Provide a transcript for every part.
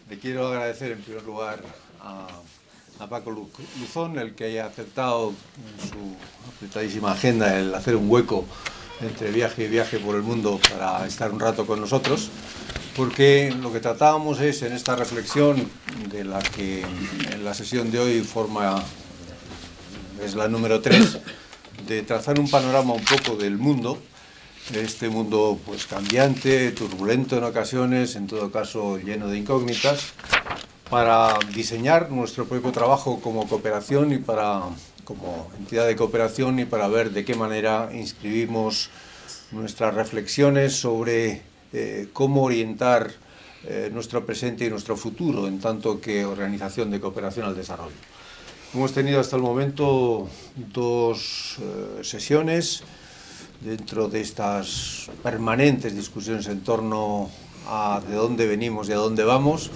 Le quiero agradecer en primer lugar a Paco Luzón el que haya aceptado en su apretadísima agenda el hacer un hueco entre viaje y viaje por el mundo para estar un rato con nosotros, porque lo que tratábamos es, en esta reflexión de la que en la sesión de hoy es la número 3, de trazar un panorama un poco del mundo, de este mundo pues cambiante, turbulento en ocasiones, en todo caso lleno de incógnitas, para diseñar nuestro propio trabajo como cooperación y como entidad de cooperación, y para ver de qué manera inscribimos nuestras reflexiones sobre cómo orientar nuestro presente y nuestro futuro en tanto que organización de cooperación al desarrollo. Hemos tenido hasta el momento dos sesiones dentro de estas permanentes discusiones en torno a de dónde venimos y a dónde vamos.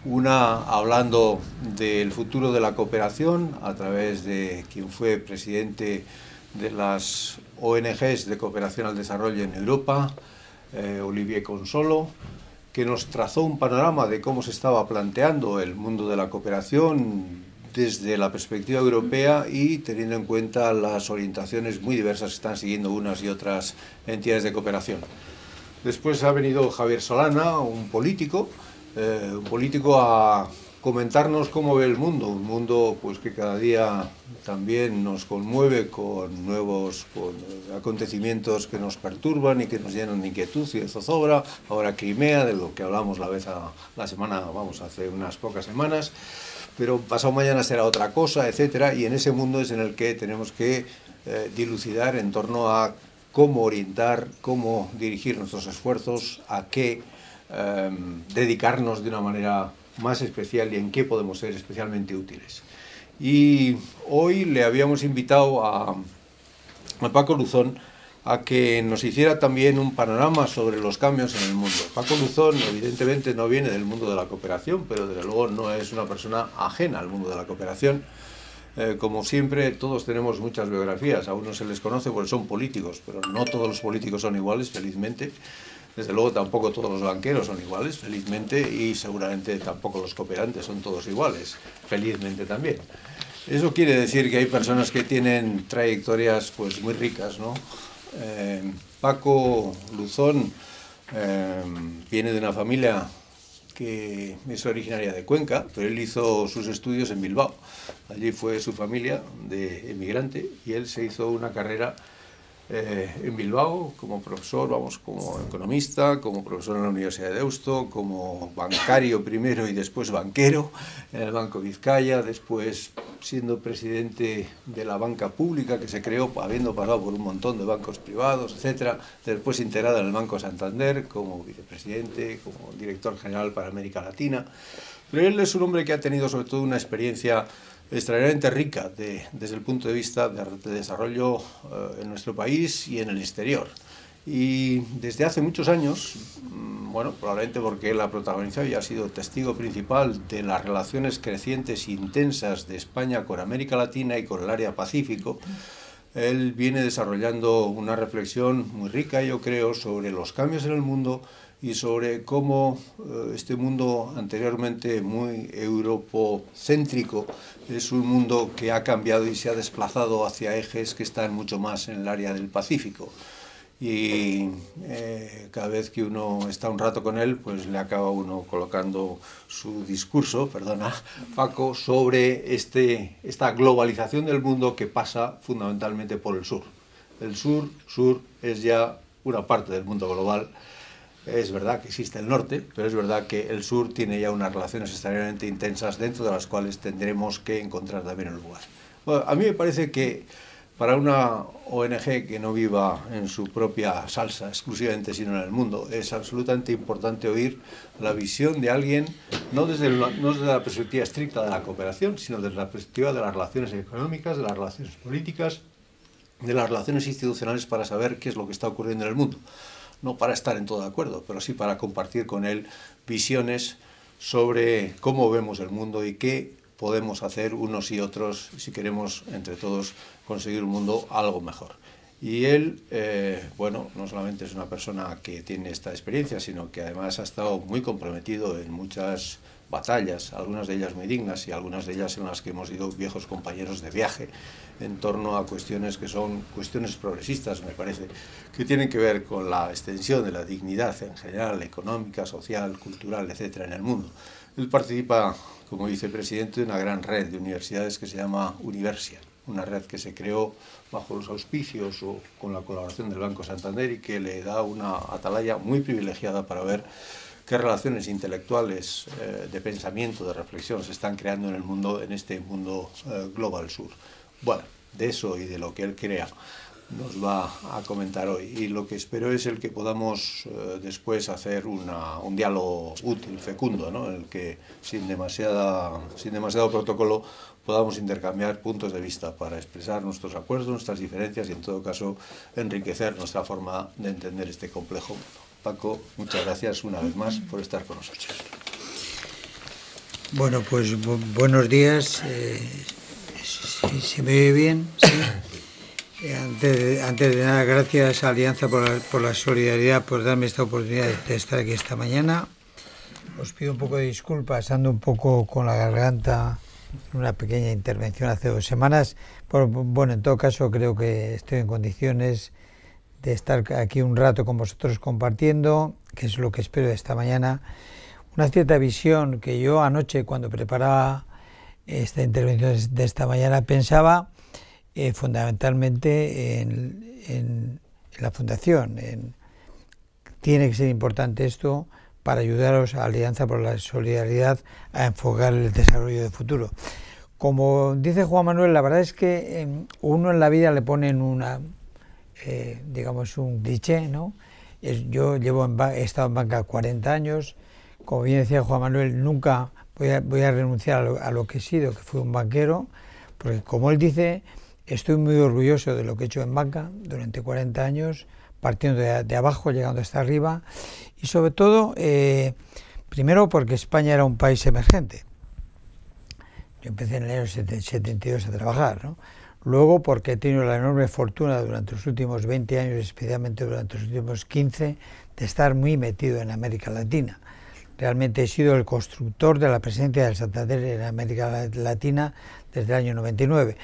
Una hablando del futuro de la cooperación a través de quien fue presidente de las ONGs de cooperación al desarrollo en Europa, Olivier Consolo, que nos trazó un panorama de cómo se estaba planteando el mundo de la cooperación desde la perspectiva europea y teniendo en cuenta las orientaciones muy diversas que están siguiendo unas y otras entidades de cooperación. Después ha venido Javier Solana, un político a comentarnos cómo ve el mundo, un mundo pues que cada día también nos conmueve con nuevos acontecimientos que nos perturban y que nos llenan de inquietud y de zozobra. Ahora Crimea, de lo que hablamos hace unas pocas semanas, pero pasado mañana será otra cosa, etcétera, y en ese mundo es en el que tenemos que dilucidar en torno a cómo orientar, cómo dirigir nuestros esfuerzos, a qué dedicarnos de una manera más especial y en qué podemos ser especialmente útiles. Y hoy le habíamos invitado a Paco Luzón a que nos hiciera también un panorama sobre los cambios en el mundo. Paco Luzón evidentemente no viene del mundo de la cooperación, pero desde luego no es una persona ajena al mundo de la cooperación. Como siempre, todos tenemos muchas biografías, a unos se les conoce porque son políticos, pero no todos los políticos son iguales, felizmente. Desde luego tampoco todos los banqueros son iguales, felizmente, y seguramente tampoco los cooperantes son todos iguales, felizmente también. Eso quiere decir que hay personas que tienen trayectorias pues muy ricas, ¿no? Paco Luzón viene de una familia que es originaria de Cuenca, pero él hizo sus estudios en Bilbao. Allí fue su familia de emigrante y él se hizo una carrera en Bilbao como profesor, como economista, como profesor en la Universidad de Deusto, como bancario primero y después banquero en el Banco Vizcaya, después siendo presidente de la banca pública que se creó habiendo pasado por un montón de bancos privados, etcétera, después integrado en el Banco Santander como vicepresidente, como director general para América Latina. Pero él es un hombre que ha tenido sobre todo una experiencia extraordinariamente rica desde el punto de vista de desarrollo en nuestro país y en el exterior. Y desde hace muchos años, bueno, probablemente porque él ha protagonizado y ha sido testigo principal de las relaciones crecientes e intensas de España con América Latina y con el área Pacífico, él viene desarrollando una reflexión muy rica, yo creo, sobre los cambios en el mundo y sobre cómo este mundo anteriormente muy europocéntrico es un mundo que ha cambiado y se ha desplazado hacia ejes que están mucho más en el área del Pacífico. Y cada vez que uno está un rato con él, pues le acaba uno colocando su discurso, perdona Paco, sobre esta globalización del mundo que pasa fundamentalmente por el sur. El sur es ya una parte del mundo global. Es verdad que existe el norte, pero es verdad que el sur tiene ya unas relaciones extraordinariamente intensas dentro de las cuales tendremos que encontrar también el lugar. Bueno, a mí me parece que para una ONG que no viva en su propia salsa exclusivamente, sino en el mundo, es absolutamente importante oír la visión de alguien, no desde la perspectiva estricta de la cooperación, sino desde la perspectiva de las relaciones económicas, de las relaciones políticas, de las relaciones institucionales, para saber qué es lo que está ocurriendo en el mundo. No para estar en todo de acuerdo, pero sí para compartir con él visiones sobre cómo vemos el mundo y qué podemos hacer unos y otros si queremos entre todos conseguir un mundo algo mejor. Y él, bueno, no solamente es una persona que tiene esta experiencia, sino que además ha estado muy comprometido en muchas batallas, algunas de ellas muy dignas y algunas de ellas en las que hemos sido viejos compañeros de viaje, en torno a cuestiones que son cuestiones progresistas, me parece, que tienen que ver con la extensión de la dignidad en general, económica, social, cultural, etcétera, en el mundo. Él participa como vicepresidente de una gran red de universidades que se llama Universia, una red que se creó bajo los auspicios o con la colaboración del Banco Santander y que le da una atalaya muy privilegiada para ver qué relaciones intelectuales, de pensamiento, de reflexión se están creando en el mundo, en este mundo global sur. Bueno, de eso y de lo que él crea nos va a comentar hoy, y lo que espero es el que podamos después hacer un diálogo útil, fecundo, ¿no? En el que sin demasiado protocolo podamos intercambiar puntos de vista para expresar nuestros acuerdos, nuestras diferencias y en todo caso enriquecer nuestra forma de entender este complejo mundo. Paco, muchas gracias una vez más por estar con nosotros. Bueno, pues buenos días. ¿Se me oye bien? ¿Sí? Antes de nada, gracias a Alianza por la solidaridad, por darme esta oportunidad de estar aquí esta mañana. Os pido un poco de disculpas, ando un poco con la garganta, una pequeña intervención hace 2 semanas. Bueno, en todo caso creo que estoy en condiciones de estar aquí un rato con vosotros compartiendo, que es lo que espero de esta mañana. Una cierta visión que yo anoche, cuando preparaba esta intervención de esta mañana, pensaba fundamentalmente en la Fundación. Tiene que ser importante esto para ayudaros a Alianza por la Solidaridad a enfocar el desarrollo de futuro. Como dice Juan Manuel, la verdad es que uno en la vida le ponen digamos un cliché, ¿no? Yo he estado en banca 40 años, como bien decía Juan Manuel, nunca voy a renunciar a lo que he sido, que fui un banquero, porque como él dice, estoy muy orgulloso de lo que he hecho en banca durante 40 años, partiendo de abajo, llegando hasta arriba, y sobre todo, primero porque España era un país emergente. Yo empecé en el año 72 a trabajar, ¿no? Luego porque he tenido la enorme fortuna durante los últimos 20 años, especialmente durante los últimos 15, de estar muy metido en América Latina. Realmente he sido el constructor de la presencia del Santander en América Latina desde el año 99.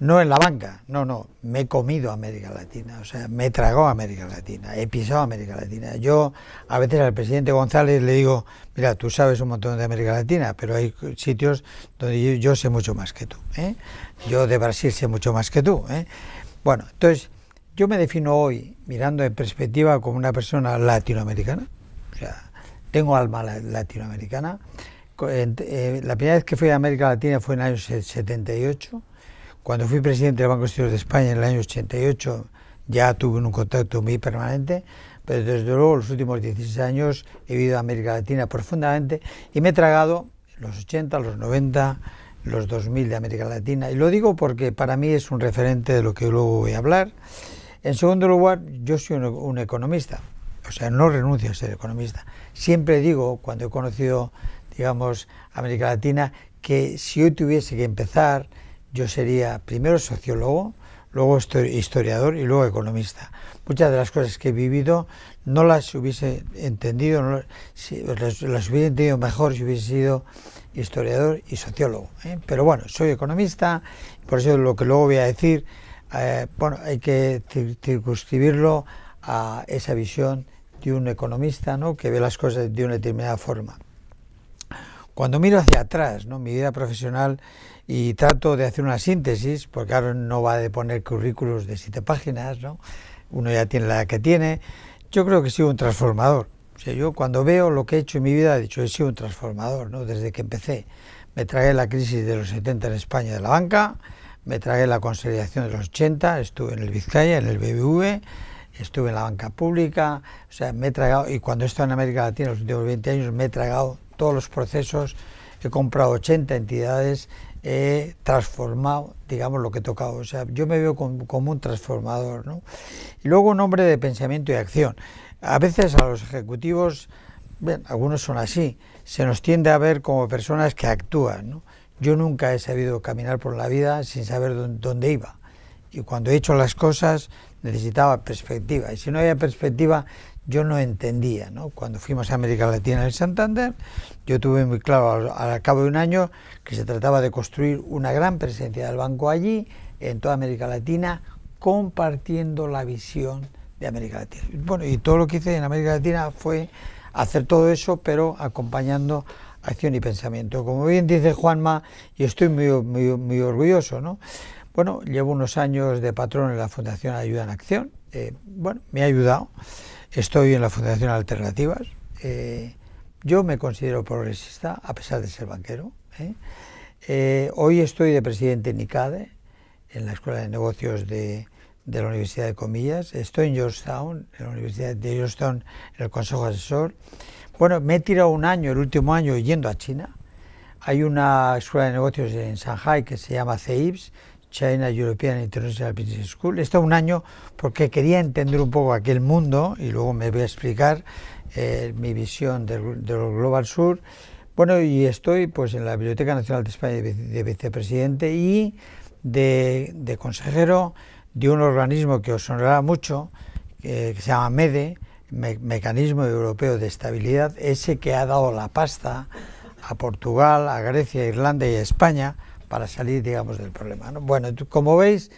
No en la banca, no, me he comido América Latina, o sea, me he tragado América Latina, he pisado América Latina. Yo a veces al presidente González le digo, mira, tú sabes un montón de América Latina, pero hay sitios donde yo sé mucho más que tú, ¿eh? Yo de Brasil sé mucho más que tú, ¿eh? Bueno, entonces, yo me defino hoy, mirando en perspectiva, como una persona latinoamericana, o sea, tengo alma latinoamericana. La primera vez que fui a América Latina fue en el año 78, cuando fui presidente del Banco Exterior de España en el año 88, ya tuve un contacto muy permanente, pero desde luego los últimos 16 años he vivido a América Latina profundamente y me he tragado los 80, los 90, los 2000 de América Latina, y lo digo porque para mí es un referente de lo que luego voy a hablar. En segundo lugar, yo soy un economista, o sea, no renuncio a ser economista. Siempre digo, cuando he conocido, digamos, América Latina, que si hoy tuviese que empezar, yo sería primero sociólogo, luego historiador y luego economista. Muchas de las cosas que he vivido no las hubiese entendido, las hubiese entendido mejor si hubiese sido historiador y sociólogo, ¿eh? Pero bueno, soy economista, por eso lo que luego voy a decir, bueno, hay que circunscribirlo a esa visión de un economista, ¿no?, que ve las cosas de una determinada forma. Cuando miro hacia atrás, ¿no?, mi vida profesional, y trato de hacer una síntesis, porque ahora no va de poner currículos de 7 páginas, ¿no? Uno ya tiene la edad que tiene. Yo creo que he sido un transformador. O sea, yo cuando veo lo que he hecho en mi vida, he dicho, he sido un transformador, ¿no? Desde que empecé. Me tragué la crisis de los 70 en España de la banca, me tragué la consolidación de los 80, estuve en el Vizcaya, en el BBV, estuve en la banca pública, o sea, me he tragado, y cuando he estado en América Latina los últimos 20 años, me he tragado todos los procesos, he comprado 80 entidades, he transformado, digamos, lo que he tocado. O sea, yo me veo como un transformador, ¿no? Y luego un hombre de pensamiento y acción. A veces a los ejecutivos, bien, algunos son así, se nos tiende a ver como personas que actúan, ¿no? Yo nunca he sabido caminar por la vida sin saber dónde iba. Y cuando he hecho las cosas necesitaba perspectiva. Y si no había perspectiva, yo no entendía, ¿no? Cuando fuimos a América Latina en Santander, yo tuve muy claro al cabo de un año que se trataba de construir una gran presencia del banco allí, en toda América Latina, compartiendo la visión de América Latina. Bueno, y todo lo que hice en América Latina fue hacer todo eso, pero acompañando acción y pensamiento. Como bien dice Juanma, y estoy muy orgulloso, ¿no? Bueno, llevo unos años de patrón en la Fundación Ayuda en Acción. Bueno, me ha ayudado. Estoy en la Fundación Alternativas. Yo me considero progresista, a pesar de ser banquero. Hoy estoy de presidente en ICADE, en la Escuela de Negocios de la Universidad de Comillas. Estoy en Georgetown, en la Universidad de Georgetown, en el Consejo Asesor. Bueno, me he tirado un año, el último año, yendo a China. Hay una escuela de negocios en Shanghai que se llama CEIBS, China European International Business School. He estado un año porque quería entender un poco aquel mundo y luego me voy a explicar mi visión del Global Sur. Bueno, y estoy pues en la Biblioteca Nacional de España de vicepresidente y de consejero de un organismo que os sonará mucho, que se llama MEDE, Mecanismo Europeo de Estabilidad, ese que ha dado la pasta a Portugal, a Grecia, a Irlanda y a España para salir, digamos, del problema, ¿no? Bueno, como veis,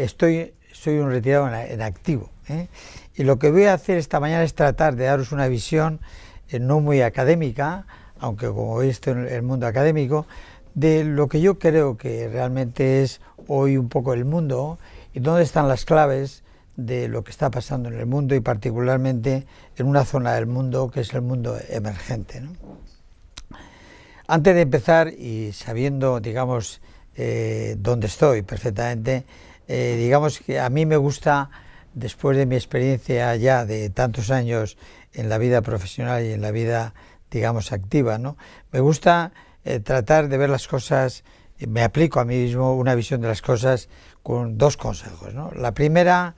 soy un retirado en activo, y lo que voy a hacer esta mañana es tratar de daros una visión no muy académica, aunque como veis estoy en el mundo académico, de lo que yo creo que realmente es hoy un poco el mundo y dónde están las claves de lo que está pasando en el mundo y particularmente en una zona del mundo que es el mundo emergente, ¿no? Antes de empezar y sabiendo, digamos, dónde estoy perfectamente, digamos que a mí me gusta, después de mi experiencia ya de tantos años en la vida profesional y en la vida, digamos, activa, ¿no? Me gusta tratar de ver las cosas, me aplico a mí mismo una visión de las cosas con dos consejos, ¿no? La primera,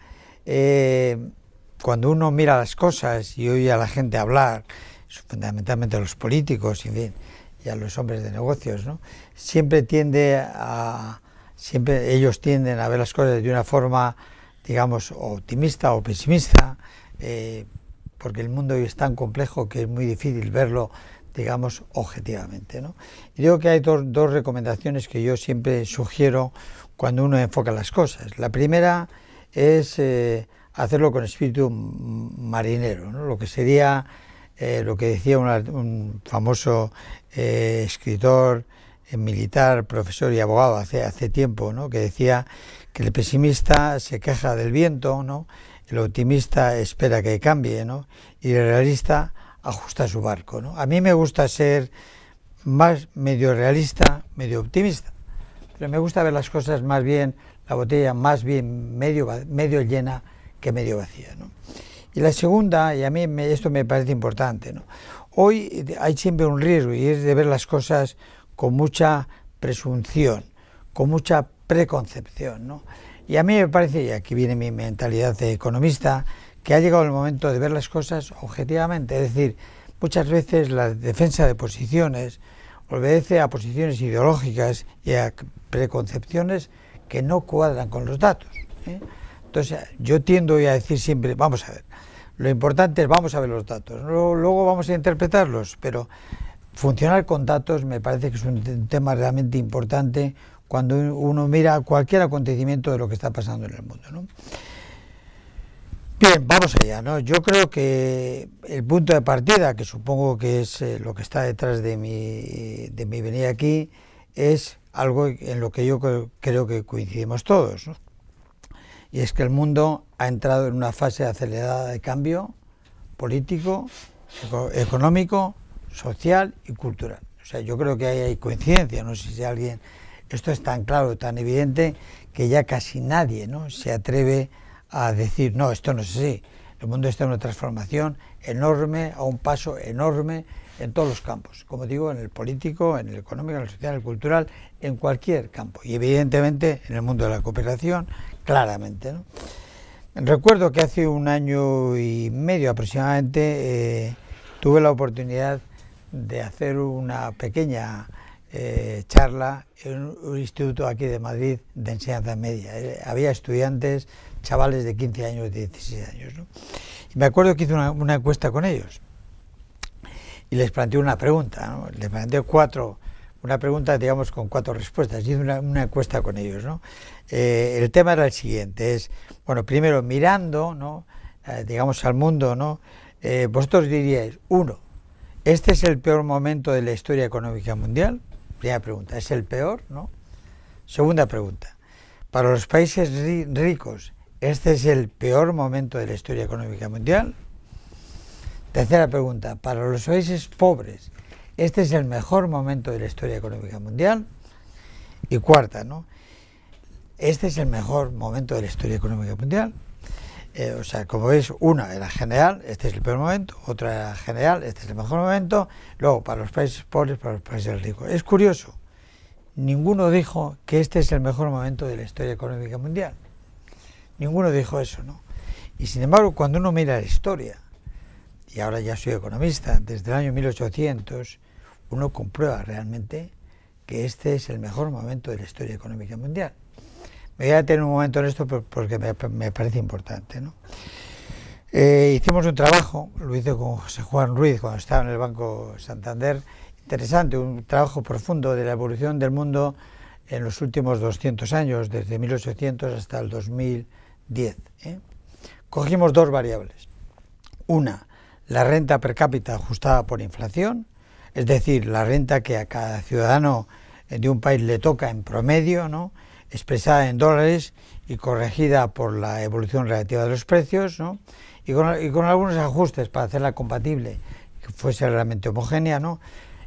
cuando uno mira las cosas y oye a la gente hablar, fundamentalmente a los políticos, en fin, y a los hombres de negocios, ¿no? Siempre ellos tienden a ver las cosas de una forma, digamos, optimista o pesimista, porque el mundo hoy es tan complejo que es muy difícil verlo, digamos, objetivamente, ¿no? Y digo que hay dos recomendaciones que yo siempre sugiero cuando uno enfoca las cosas. La primera es hacerlo con espíritu marinero, ¿no? Lo que sería lo que decía un famoso escritor, militar, profesor y abogado hace tiempo, ¿no? Que decía que el pesimista se queja del viento, ¿no? El optimista espera que cambie, ¿no? Y el realista ajusta su barco, ¿no? A mí me gusta ser más medio realista, medio optimista, pero me gusta ver las cosas más bien, la botella más bien medio llena que medio vacía, ¿no? Y la segunda, y a mí esto me parece importante, ¿no? Hoy hay siempre un riesgo y es de ver las cosas con mucha presunción, con mucha preconcepción, ¿no? Y a mí me parece, y aquí viene mi mentalidad de economista, que ha llegado el momento de ver las cosas objetivamente. Es decir, muchas veces la defensa de posiciones obedece a posiciones ideológicas y a preconcepciones que no cuadran con los datos, ¿eh? Entonces, yo tiendo a decir siempre, vamos a ver, lo importante es vamos a ver los datos, luego vamos a interpretarlos, pero funcionar con datos me parece que es un tema realmente importante cuando uno mira cualquier acontecimiento de lo que está pasando en el mundo, ¿no? Bien, vamos allá, ¿no? Yo creo que el punto de partida, que supongo que es lo que está detrás de mi venida aquí, es algo en lo que yo creo que coincidimos todos, ¿no? Y es que el mundo ha entrado en una fase acelerada de cambio político, económico, social y cultural. O sea, yo creo que ahí hay coincidencia, no sé si alguien... Esto es tan claro, tan evidente, que ya casi nadie, ¿no?, se atreve a decir, no, esto no es así. El mundo está en una transformación enorme, a un paso enorme en todos los campos. Como digo, en el político, en el económico, en el social, en el cultural, en cualquier campo. Y evidentemente en el mundo de la cooperación, claramente, ¿no? Recuerdo que hace un año y medio aproximadamente tuve la oportunidad de hacer una pequeña charla en un instituto aquí de Madrid de enseñanza media. Había estudiantes, chavales de 15 años, de 16 años, ¿no? me acuerdo que hice una encuesta con ellos y les planteé una pregunta, ¿no? Les planteé una pregunta, digamos, con 4 respuestas. Hice una encuesta con ellos, ¿no? El tema era el siguiente, es, bueno, primero, mirando, ¿no? Digamos, al mundo, ¿no? Vosotros diríais, 1, ¿este es el peor momento de la historia económica mundial? Primera pregunta, ¿es el peor, no? Segunda pregunta, para los países ricos, ¿este es el peor momento de la historia económica mundial? Tercera pregunta, para los países pobres, ¿este es el mejor momento de la historia económica mundial? Y cuarta, ¿no? ¿Este es el mejor momento de la historia económica mundial? O sea, como veis, una era general, este es el peor momento, otra era general, este es el mejor momento, luego para los países pobres, para los países ricos. Es curioso, ninguno dijo que este es el mejor momento de la historia económica mundial. Ninguno dijo eso, ¿no? Y sin embargo, cuando uno mira la historia, y ahora ya soy economista, desde el año 1800, uno comprueba realmente que este es el mejor momento de la historia económica mundial. Me voy a detener un momento en esto porque me parece importante, ¿no? Hicimos un trabajo, lo hice con José Juan Ruiz cuando estaba en el Banco Santander, interesante, un trabajo profundo de la evolución del mundo en los últimos 200 años, desde 1800 hasta el 2010. Cogimos 2 variables. Una, la renta per cápita ajustada por inflación, es decir, la renta que a cada ciudadano de un país le toca en promedio, ¿no? Expresada en dólares y corregida por la evolución relativa de los precios, ¿no? y con algunos ajustes para hacerla compatible, que fuese realmente homogénea, ¿no?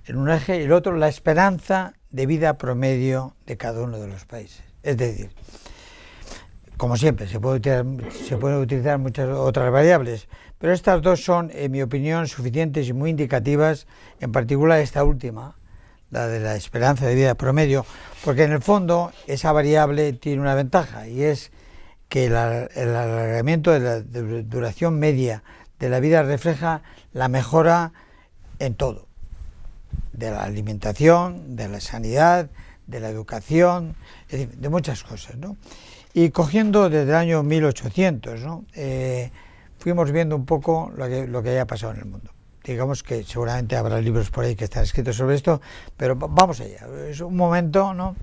En un eje, y el otro la esperanza de vida promedio de cada uno de los países. Es decir, como siempre, se pueden utilizar muchas otras variables, pero estas 2 son, en mi opinión, suficientes y muy indicativas, en particular esta última, la de la esperanza de vida promedio, porque en el fondo esa variable tiene una ventaja, y es que el alargamiento de la duración media de la vida refleja la mejora en todo, de la alimentación, de la sanidad, de la educación, es decir, de muchas cosas, ¿no? Y cogiendo desde el año 1800, ¿no? Fuimos viendo un poco lo que haya pasado en el mundo. Digamos que seguramente habrá libros por ahí que están escritos sobre esto, pero vamos allá. Es un momento, ¿no?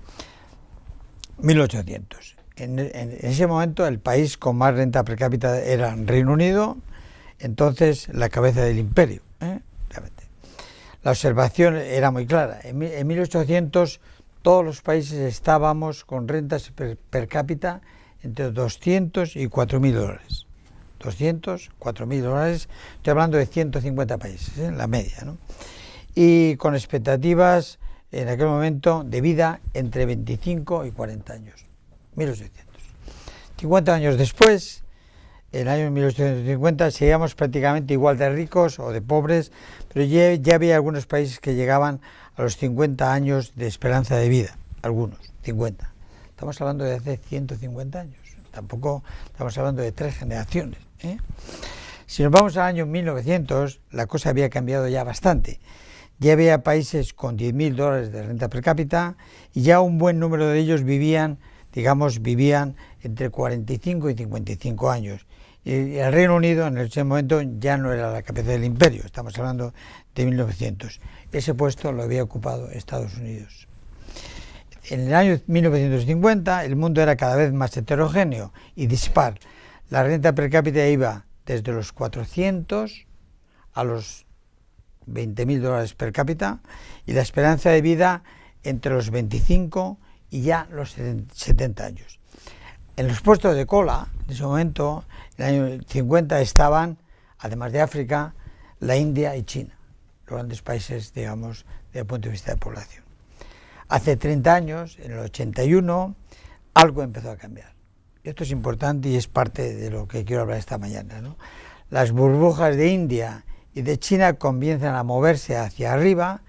1800. En ese momento el país con más renta per cápita era Reino Unido, entonces la cabeza del imperio. La observación era muy clara. En 1800 todos los países estábamos con rentas per cápita entre 200 y 4.000 dólares. 200, 4.000 dólares, estoy hablando de 150 países, la media, ¿no? Y con expectativas en aquel momento de vida entre 25 y 40 años, 1800. 50 años después, en el año 1850, seguíamos prácticamente igual de ricos o de pobres, pero ya había algunos países que llegaban a los 50 años de esperanza de vida, algunos, 50. Estamos hablando de hace 150 años, tampoco estamos hablando de 3 generaciones. Si nos vamos al año 1900, la cosa había cambiado ya bastante. Ya había países con 10.000 dólares de renta per cápita y ya un buen número de ellos vivían entre 45 y 55 años. Y el Reino Unido en ese momento ya no era la cabeza del imperio, estamos hablando de 1900. Ese puesto lo había ocupado Estados Unidos. En el año 1950 el mundo era cada vez más heterogéneo y dispar. La renta per cápita iba desde los 400 a los 20.000 dólares per cápita y la esperanza de vida entre los 25 y ya los 70 años. En los puestos de cola, en ese momento, en el año 50 estaban, además de África, la India y China, los grandes países, digamos, desde el punto de vista de población. Hace 30 años, en el 81, algo empezó a cambiar. Esto es importante y es parte de lo que quiero hablar esta mañana, ¿no? Las burbujas de India y de China comienzan a moverse hacia arriba.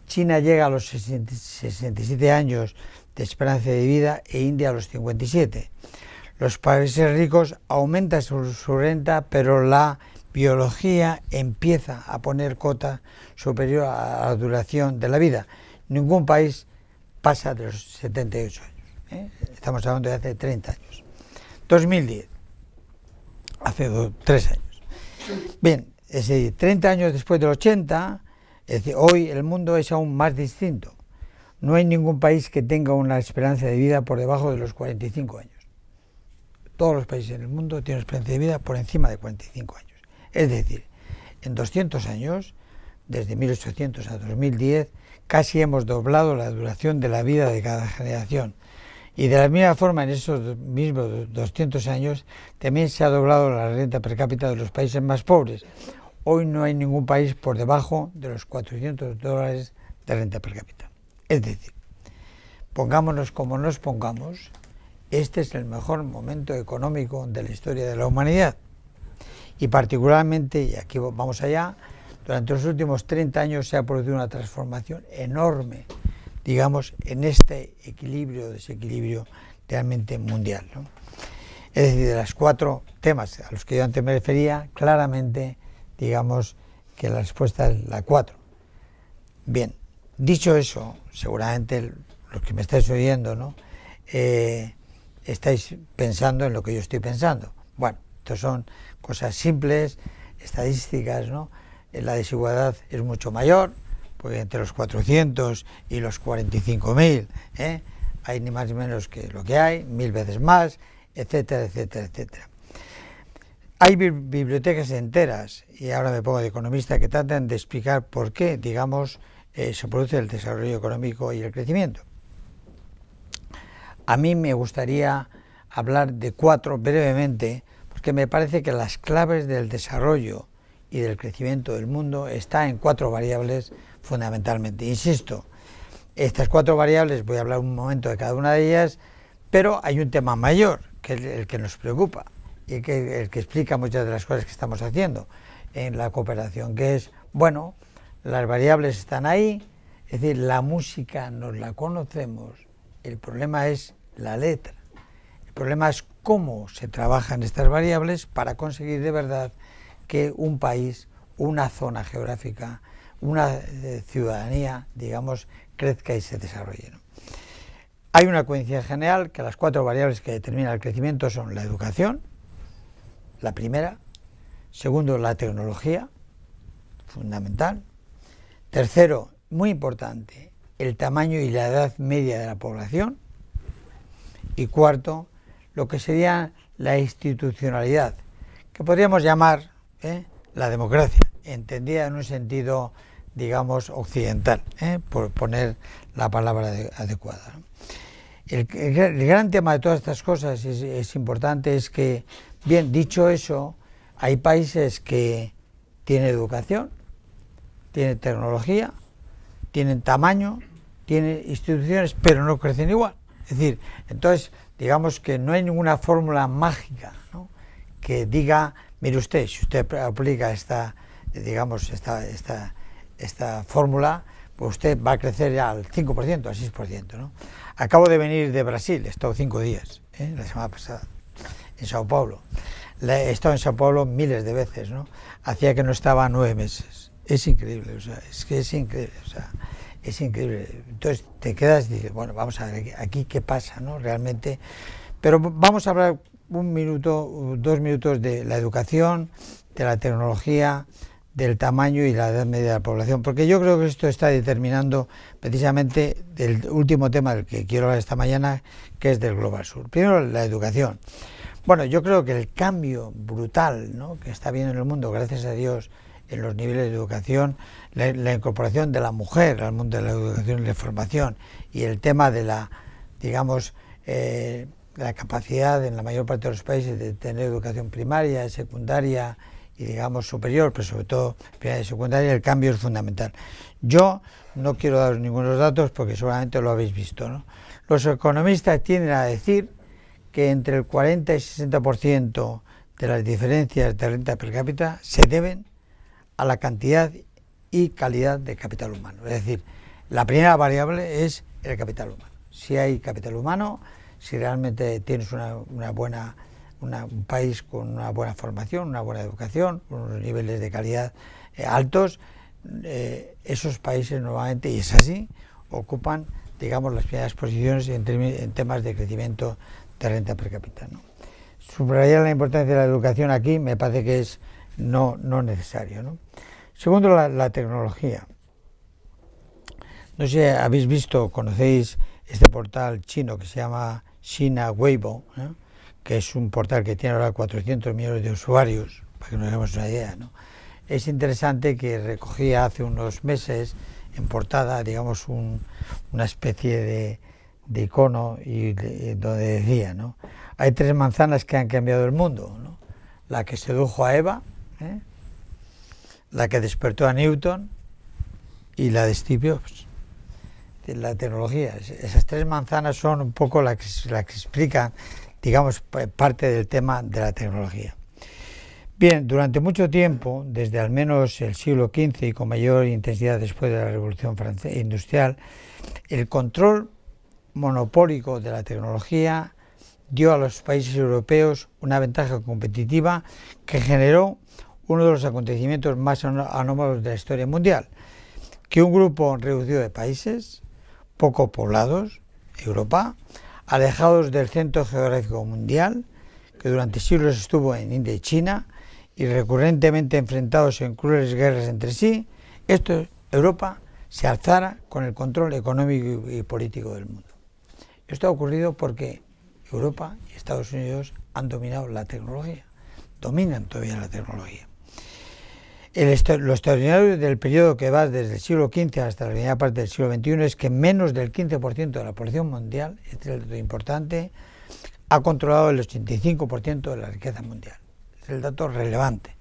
China llega a los 67 años de esperanza de vida e India a los 57. Los países ricos aumentan su renta, pero la biología empieza a poner cota superior a la duración de la vida. Ningún país pasa de los 78 años. Estamos hablando de hace 30 años. 2010, hace 3 años. Bien, es decir, 30 años después del 80, es decir, hoy el mundo es aún más distinto. No hay ningún país que tenga una esperanza de vida por debajo de los 45 años. Todos los países en el mundo tienen esperanza de vida por encima de 45 años. Es decir, en 200 años, desde 1800 a 2010, casi hemos doblado la duración de la vida de cada generación. Y de la misma forma, en esos mismos 200 años, también se ha doblado la renta per cápita de los países más pobres. Hoy no hay ningún país por debajo de los $400 de renta per cápita. Es decir, pongámonos como nos pongamos, este es el mejor momento económico de la historia de la humanidad. Y particularmente, y aquí vamos allá, durante los últimos 30 años se ha producido una transformación enorme, digamos, en este equilibrio o desequilibrio realmente mundial, ¿no? Es decir, de los 4 temas a los que yo antes me refería, claramente, digamos, que la respuesta es la 4. Bien, dicho eso, seguramente los que me estáis oyendo, ¿no? Estáis pensando en lo que yo estoy pensando. Bueno, estas son cosas simples, estadísticas, ¿no? La desigualdad es mucho mayor, porque entre los 400 y los 45.000 hay ni más ni menos que lo que hay, 1000 veces más, etcétera, etcétera, etcétera. Hay bibliotecas enteras, y ahora me pongo de economista, que tratan de explicar por qué, digamos, se produce el desarrollo económico y el crecimiento. A mí me gustaría hablar de 4 brevemente, porque me parece que las claves del desarrollo y del crecimiento del mundo están en 4 variables fundamentalmente. Insisto, estas 4 variables, voy a hablar un momento de cada una de ellas, pero hay un tema mayor, que es el que nos preocupa, y el que explica muchas de las cosas que estamos haciendo en la cooperación, que es, bueno, las variables están ahí, es decir, la música nos la conocemos, el problema es la letra, el problema es cómo se trabajan estas variables para conseguir de verdad que un país, una zona geográfica, una ciudadanía, digamos, crezca y se desarrolle, ¿no? Hay una coincidencia general que las 4 variables que determinan el crecimiento son la educación, la primera; segundo, la tecnología, fundamental; tercero, muy importante, el tamaño y la edad media de la población; y cuarto, lo que sería la institucionalidad, que podríamos llamar la democracia, entendida en un sentido, digamos, occidental, por poner la palabra adecuada, ¿no? El gran tema de todas estas cosas es importante, es que, bien, dicho eso, hay países que tienen educación, tienen tecnología, tienen tamaño, tienen instituciones, pero no crecen igual. Es decir, entonces, digamos que no hay ninguna fórmula mágica, ¿no?, que diga, mire usted, si usted aplica esta fórmula, pues usted va a crecer ya al 5%, al 6%, ¿no? Acabo de venir de Brasil, he estado 5 días, la semana pasada, en Sao Paulo. He estado en Sao Paulo miles de veces, ¿no? Hacía que no estaba 9 meses. Es increíble, o sea, es que es increíble, o sea, es increíble. Entonces te quedas y dices, bueno, vamos a ver aquí qué pasa, ¿no?, realmente. Pero vamos a hablar 1 minuto, 2 minutos de la educación, de la tecnología, del tamaño y la edad media de la población, porque yo creo que esto está determinando precisamente el último tema del que quiero hablar esta mañana, que es del Global Sur. Primero, la educación. Bueno, yo creo que el cambio brutal, ¿no?, que está habiendo en el mundo, gracias a Dios, en los niveles de educación, la incorporación de la mujer al mundo de la educación y la formación, y el tema de la, digamos, la capacidad en la mayor parte de los países de tener educación primaria, secundaria y, digamos, superior, pero sobre todo primaria y secundaria, el cambio es fundamental. Yo no quiero daros ningunos datos porque seguramente lo habéis visto, ¿no? Los economistas tienden a decir que entre el 40 y 60% de las diferencias de renta per cápita se deben a la cantidad y calidad de capital humano. Es decir, la primera variable es el capital humano. Si hay capital humano, si realmente tienes un país con una buena formación, una buena educación, unos niveles de calidad altos, esos países normalmente, y es así, ocupan, digamos, las primeras posiciones en temas de crecimiento de renta per cápita, ¿no? Subrayar la importancia de la educación aquí me parece que es no necesario, ¿no? Segundo, la tecnología. No sé, habéis visto, conocéis este portal chino que se llama China Weibo, ¿no? Que es un portal que tiene ahora 400 millones de usuarios, para que nos hagamos una idea, ¿no? Es interesante que recogía hace unos meses en portada, digamos, una especie de icono donde decía, ¿no? Hay 3 manzanas que han cambiado el mundo, ¿no? La que sedujo a Eva, la que despertó a Newton y la de Steve Jobs. La tecnología, esas 3 manzanas son un poco las que explican, digamos, parte del tema de la tecnología. Bien, durante mucho tiempo, desde al menos el siglo XV y con mayor intensidad después de la Revolución Francesa Industrial, el control monopólico de la tecnología dio a los países europeos una ventaja competitiva que generó uno de los acontecimientos más anómalos de la historia mundial, que un grupo reducido de países poco poblados, Europa, alejados del centro geográfico mundial, que durante siglos estuvo en India y China, y recurrentemente enfrentados en crueles guerras entre sí, Europa se alzara con el control económico y político del mundo. Esto ha ocurrido porque Europa y Estados Unidos han dominado la tecnología, dominan todavía la tecnología. Lo extraordinario del periodo que va desde el siglo XV hasta la primera parte del siglo XXI es que menos del 15% de la población mundial, este es el dato importante, ha controlado el 85% de la riqueza mundial. Es el dato relevante.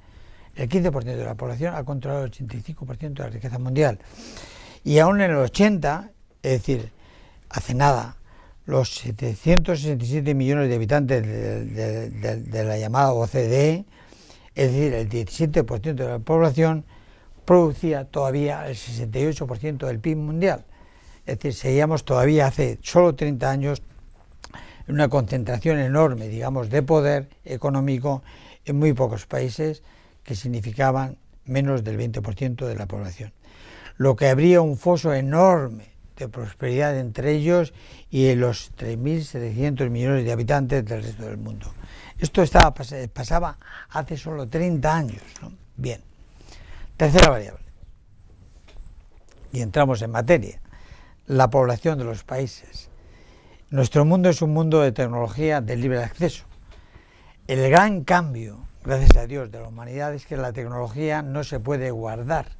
El 15% de la población ha controlado el 85% de la riqueza mundial. Y aún en el 80, es decir, hace nada, los 767 millones de habitantes de la llamada OCDE, es decir, el 17% de la población, producía todavía el 68% del PIB mundial. Es decir, seguíamos todavía hace solo 30 años en una concentración enorme, digamos, de poder económico en muy pocos países que significaban menos del 20% de la población. Lo que habría un foso enorme de prosperidad entre ellos y los 3.700 millones de habitantes del resto del mundo. Esto pasaba hace solo 30 años, ¿no? Bien. Tercera variable. Y entramos en materia. La población de los países. Nuestro mundo es un mundo de tecnología de libre acceso. El gran cambio, gracias a Dios, de la humanidad es que la tecnología no se puede guardar.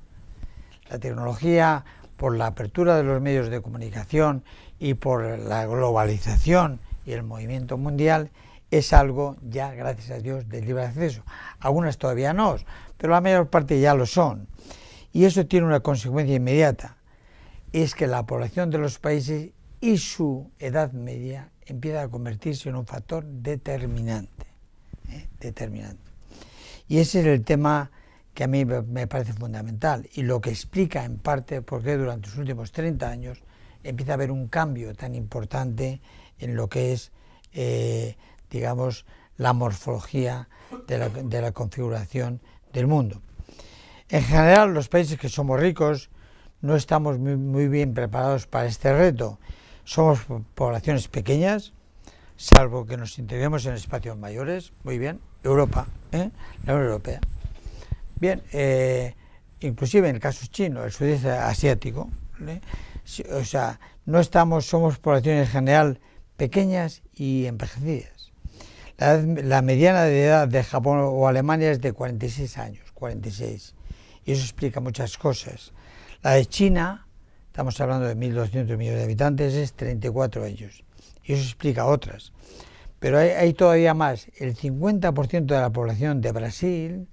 La tecnología, por la apertura de los medios de comunicación y por la globalización y el movimiento mundial, es algo ya, gracias a Dios, de libre acceso. Algunas todavía no, pero la mayor parte ya lo son. Y eso tiene una consecuencia inmediata, es que la población de los países y su edad media empieza a convertirse en un factor determinante. Y ese es el tema que a mí me parece fundamental y lo que explica en parte por qué durante los últimos 30 años empieza a haber un cambio tan importante en lo que es, digamos, la morfología de la configuración del mundo. En general, los países que somos ricos no estamos muy bien preparados para este reto. Somos poblaciones pequeñas, salvo que nos integremos en espacios mayores. Muy bien, Europa, la Unión Europea. Bien, inclusive en el caso chino, el sudeste asiático, o sea, somos poblaciones en general pequeñas y envejecidas. La mediana de edad de Japón o Alemania es de 46 años, 46, y eso explica muchas cosas. La de China, estamos hablando de 1.200 millones de habitantes, es 34 años, y eso explica otras. Pero hay todavía más, el 50% de la población de Brasil,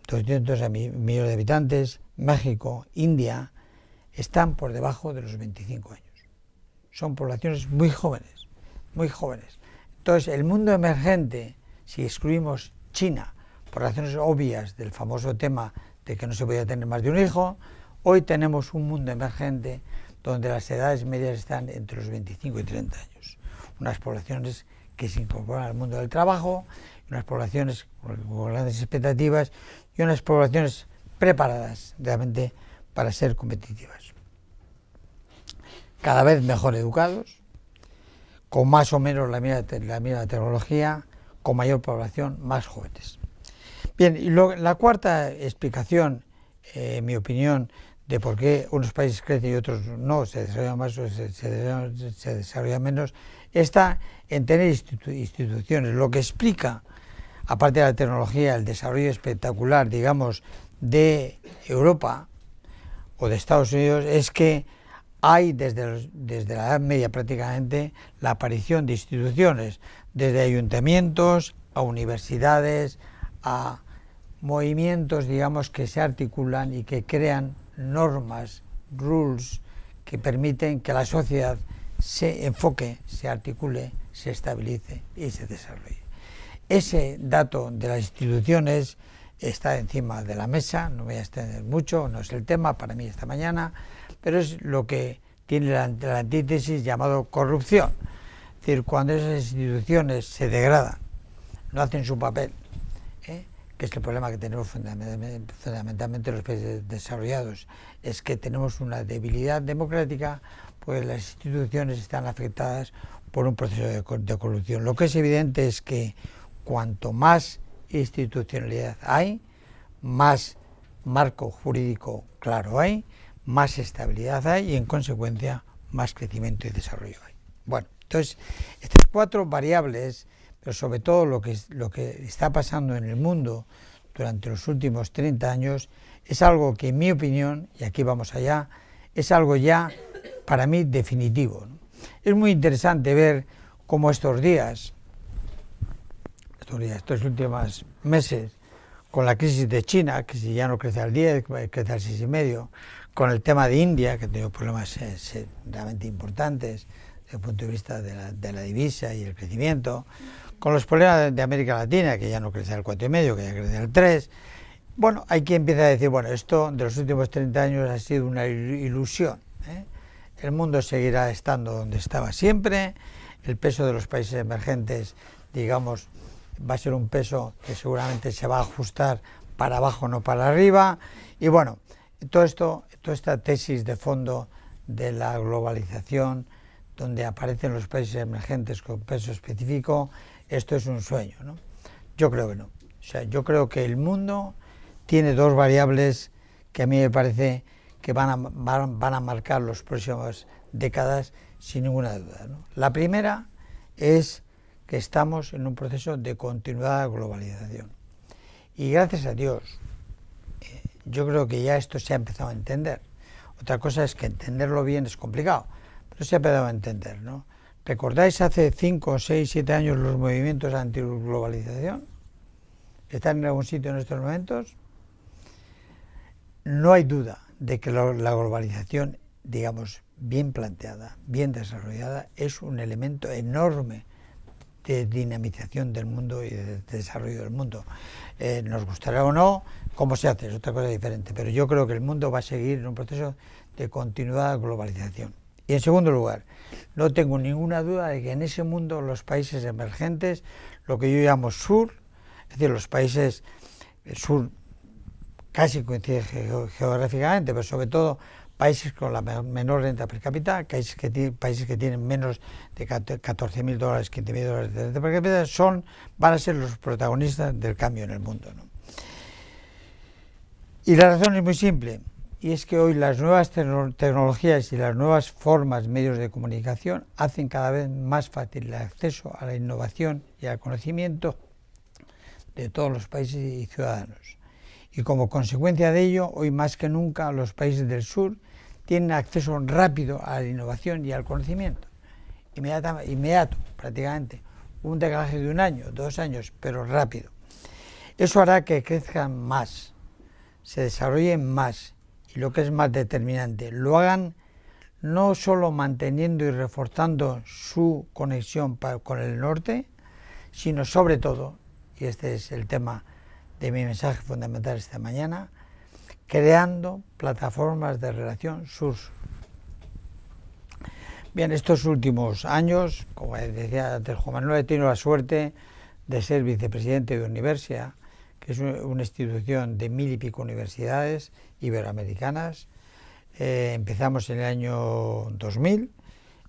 200 millones de habitantes, México, India, están por debajo de los 25 años. Son poblaciones muy jóvenes, muy jóvenes. Entonces, el mundo emergente, si excluimos China, por razones obvias del famoso tema de que no se podía tener más de un hijo, hoy tenemos un mundo emergente donde las edades medias están entre los 25 y 30 años. Unas poblaciones que se incorporan al mundo del trabajo, unas poblaciones con grandes expectativas y unas poblaciones preparadas realmente para ser competitivas. Cada vez mejor educados, con más o menos la misma tecnología, con mayor población, más jóvenes. Bien, y la cuarta explicación, en mi opinión, de por qué unos países crecen y otros no, se desarrollan más o se desarrollan menos, está en tener instituciones, lo que explica, aparte de la tecnología, el desarrollo espectacular, digamos, de Europa o de Estados Unidos, es que hay desde la Edad Media prácticamente la aparición de instituciones, desde ayuntamientos a universidades, a movimientos, digamos, que se articulan y que crean normas, rules, que permiten que la sociedad se enfoque, se articule, se estabilice y se desarrolle. Ese dato de las instituciones está encima de la mesa, no voy a extender mucho, no es el tema para mí esta mañana, pero es lo que tiene la antítesis llamado corrupción. Es decir, cuando esas instituciones se degradan, no hacen su papel, que es el problema que tenemos fundamentalmente los países desarrollados, es que tenemos una debilidad democrática, pues las instituciones están afectadas por un proceso de corrupción. Lo que es evidente es que cuanto más institucionalidad hay, más marco jurídico claro hay, más estabilidad hay y en consecuencia más crecimiento y desarrollo hay. Bueno, entonces estas cuatro variables, pero sobre todo lo que está pasando en el mundo durante los últimos 30 años, es algo que en mi opinión, y aquí vamos allá, es algo ya para mí definitivo, ¿no? Es muy interesante ver cómo estos últimos meses, con la crisis de China, que si ya no crece al 10, crece al 6,5, con el tema de India, que ha tenido problemas realmente importantes desde el punto de vista de la divisa y el crecimiento, con los problemas de América Latina, que ya no crece al 4,5, que ya crece al 3. Bueno, hay quien empieza a decir, bueno, esto de los últimos 30 años ha sido una ilusión, ¿eh? El mundo seguirá estando donde estaba siempre, el peso de los países emergentes, digamos, va a ser un peso que seguramente se va a ajustar para abajo, no para arriba, y bueno, toda esta tesis de fondo de la globalización, donde aparecen los países emergentes con peso específico, esto es un sueño, ¿no? Yo creo que no. O sea, yo creo que el mundo tiene dos variables que a mí me parece que van a marcar las próximas décadas sin ninguna duda, ¿no? La primera es que estamos en un proceso de continuada globalización. Y gracias a Dios, yo creo que ya esto se ha empezado a entender. Otra cosa es que entenderlo bien es complicado, pero se ha empezado a entender, ¿no? ¿Recordáis hace 5, 6, 7 años los movimientos antiglobalización? ¿Están en algún sitio en estos momentos? No hay duda de que la globalización, digamos, bien planteada, bien desarrollada, es un elemento enorme de dinamización del mundo y de desarrollo del mundo. Nos gustará o no, cómo se hace, es otra cosa diferente, pero yo creo que el mundo va a seguir en un proceso de continuada globalización. Y en segundo lugar, no tengo ninguna duda de que en ese mundo los países emergentes, lo que yo llamo sur, es decir, los países sur casi coinciden geográficamente, pero sobre todo países con la menor renta per cápita, países que tienen menos de $14.000, $15.000 de renta per cápita, van a ser los protagonistas del cambio en el mundo, ¿no? Y la razón es muy simple, y es que hoy las nuevas tecnologías y las nuevas formas, medios de comunicación, hacen cada vez más fácil el acceso a la innovación y al conocimiento de todos los países y ciudadanos. Y como consecuencia de ello, hoy más que nunca los países del sur tienen acceso rápido a la innovación y al conocimiento. Inmediato, prácticamente. Un decalaje de 1 año, 2 años, pero rápido. Eso hará que crezcan más, se desarrollen más, y lo que es más determinante, lo hagan no solo manteniendo y reforzando su conexión con el norte, sino sobre todo, y este es el tema de mi mensaje fundamental esta mañana, creando plataformas de relación sur-sur. Bien, estos últimos años, como decía antes Juan Manuel, he tenido la suerte de ser vicepresidente de Universia, que es una institución de 1000 y pico universidades iberoamericanas. Empezamos en el año 2000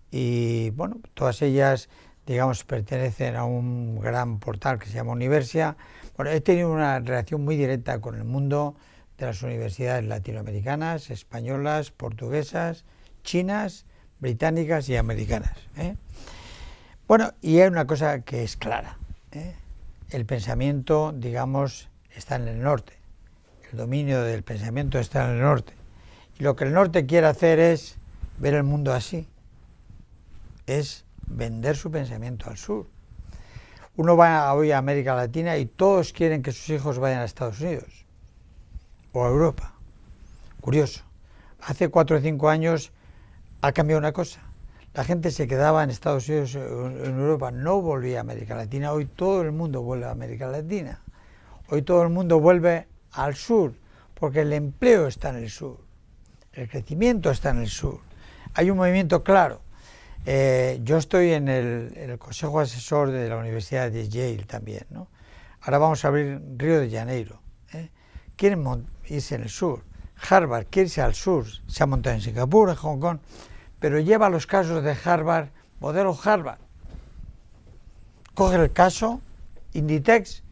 y bueno, todas ellas digamos, pertenecen a un gran portal que se llama Universia. Bueno, he tenido una relación muy directa con el mundo de las universidades latinoamericanas, españolas, portuguesas, chinas, británicas y americanas. Bueno, y hay una cosa que es clara. El pensamiento, digamos, está en el norte. El dominio del pensamiento está en el norte. Y lo que el norte quiere hacer es ver el mundo así. Es vender su pensamiento al sur. Uno va hoy a América Latina y todos quieren que sus hijos vayan a Estados Unidos o a Europa. Curioso. Hace 4 o 5 años ha cambiado una cosa. La gente se quedaba en Estados Unidos o en Europa, no volvía a América Latina. Hoy todo el mundo vuelve a América Latina. Hoy todo el mundo vuelve al sur, porque el empleo está en el sur. El crecimiento está en el sur. Hay un movimiento claro. Yo estoy en el Consejo Asesor de la Universidad de Yale también, ¿no? Ahora vamos a abrir Río de Janeiro. Quieren irse en el sur. Harvard quiere irse al sur. Se ha montado en Singapur, en Hong Kong, pero lleva los casos de Harvard, modelo Harvard. Coge el caso Inditex,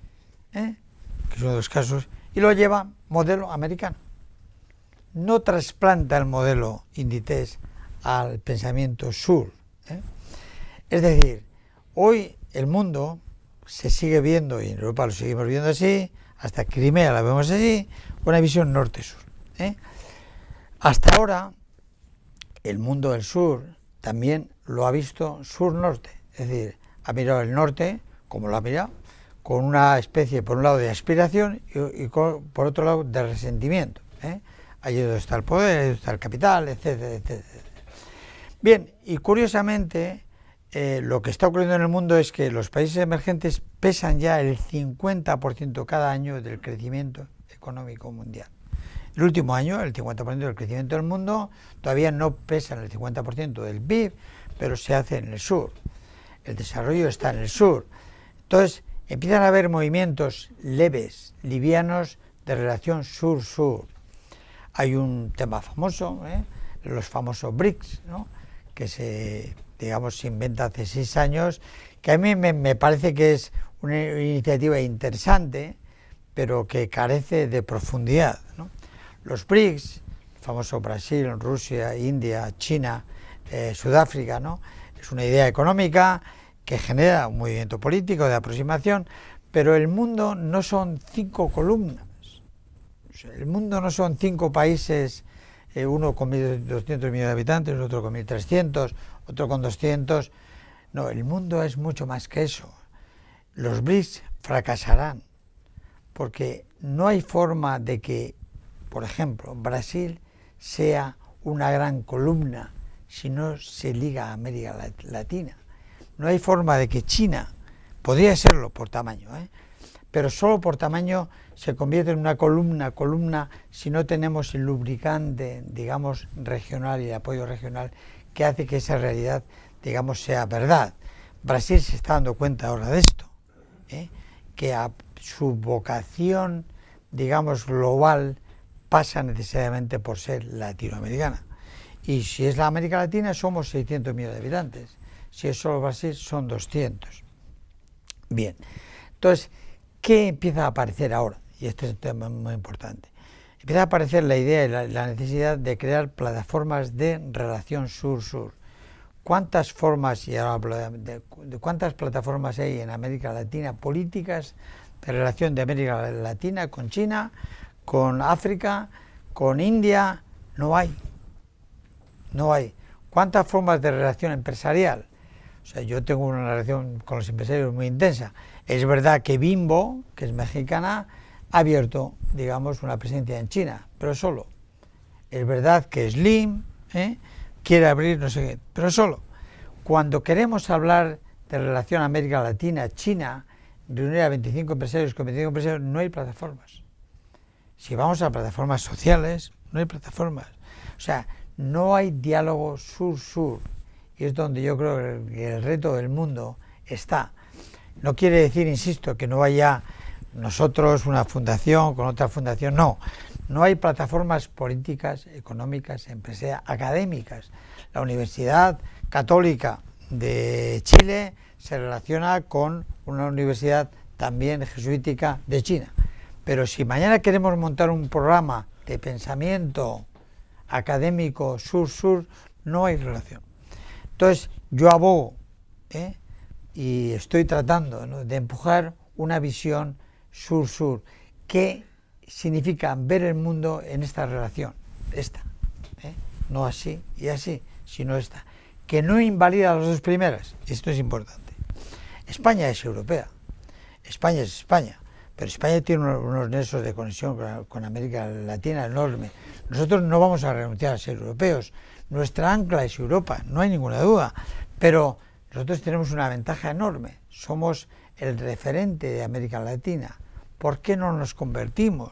que es uno de los casos, y lo lleva modelo americano. No trasplanta el modelo Inditex al pensamiento sur. Es decir, hoy el mundo se sigue viendo, y en Europa lo seguimos viendo así, hasta Crimea la vemos así, una visión norte-sur. Hasta ahora, el mundo del sur también lo ha visto sur-norte, es decir, ha mirado el norte, como lo ha mirado, con una especie, por un lado, de aspiración y por otro lado, de resentimiento. Allí donde está el poder, allí donde está el capital, etcétera, etcétera. Bien, y curiosamente, lo que está ocurriendo en el mundo es que los países emergentes pesan ya el 50% cada año del crecimiento económico mundial. El último año, el 50% del crecimiento del mundo todavía no pesa en el 50% del PIB, pero se hace en el sur. El desarrollo está en el sur. Entonces, empiezan a haber movimientos leves, livianos, de relación sur-sur. Hay un tema famoso, los famosos BRICS, ¿no? Que se inventa hace 6 años, que a mí me parece que es una iniciativa interesante, pero que carece de profundidad, ¿no? Los BRICS, el famoso Brasil, Rusia, India, China, Sudáfrica, ¿no? Es una idea económica que genera un movimiento político de aproximación, pero el mundo no son 5 columnas. O sea, el mundo no son 5 países, uno con 1.200 millones de habitantes, otro con 1.300, otro con 200. No, el mundo es mucho más que eso. Los BRICS fracasarán, porque no hay forma de que, por ejemplo, Brasil sea una gran columna si no se liga a América Latina. No hay forma de que China, podría serlo por tamaño, pero solo por tamaño se convierte en una columna si no tenemos el lubricante, digamos, regional y el apoyo regional que hace que esa realidad, digamos, sea verdad. Brasil se está dando cuenta ahora de esto, que a su vocación, digamos, global pasa necesariamente por ser latinoamericana. Y si es la América Latina somos 600 millones de habitantes. Si es solo Brasil son 200. Bien, entonces, ¿qué empieza a aparecer ahora? Y este es un tema muy importante. Empieza a aparecer la idea y la necesidad de crear plataformas de relación sur-sur. ¿Cuántas formas, y ahora hablo de cuántas plataformas hay en América Latina políticas de relación de América Latina con China, con África, con India? No hay. No hay. ¿Cuántas formas de relación empresarial? O sea, yo tengo una relación con los empresarios muy intensa. Es verdad que Bimbo, que es mexicana, ha abierto, digamos, una presencia en China, pero solo. Es verdad que Slim quiere abrir no sé qué, pero solo. Cuando queremos hablar de relación América Latina-China, reunir a 25 empresarios con 25 empresarios, no hay plataformas. Si vamos a plataformas sociales, no hay plataformas. O sea, no hay diálogo sur-sur. Y es donde yo creo que el reto del mundo está. No quiere decir, insisto, que no haya nosotros una fundación con otra fundación, no. No hay plataformas políticas, económicas, empresariales, académicas. La Universidad Católica de Chile se relaciona con una universidad también jesuítica de China. Pero si mañana queremos montar un programa de pensamiento académico sur-sur, no hay relación. Entonces, yo abogo y estoy tratando, ¿no?, de empujar una visión sur-sur, que significa ver el mundo en esta relación, no así y así, sino esta, que no invalida las dos primeras. Esto es importante. España es europea, España es España, pero España tiene unos nexos de conexión con América Latina enorme. Nosotros no vamos a renunciar a ser europeos, nuestra ancla es Europa, no hay ninguna duda, pero nosotros tenemos una ventaja enorme, somos el referente de América Latina. ¿Por qué no nos convertimos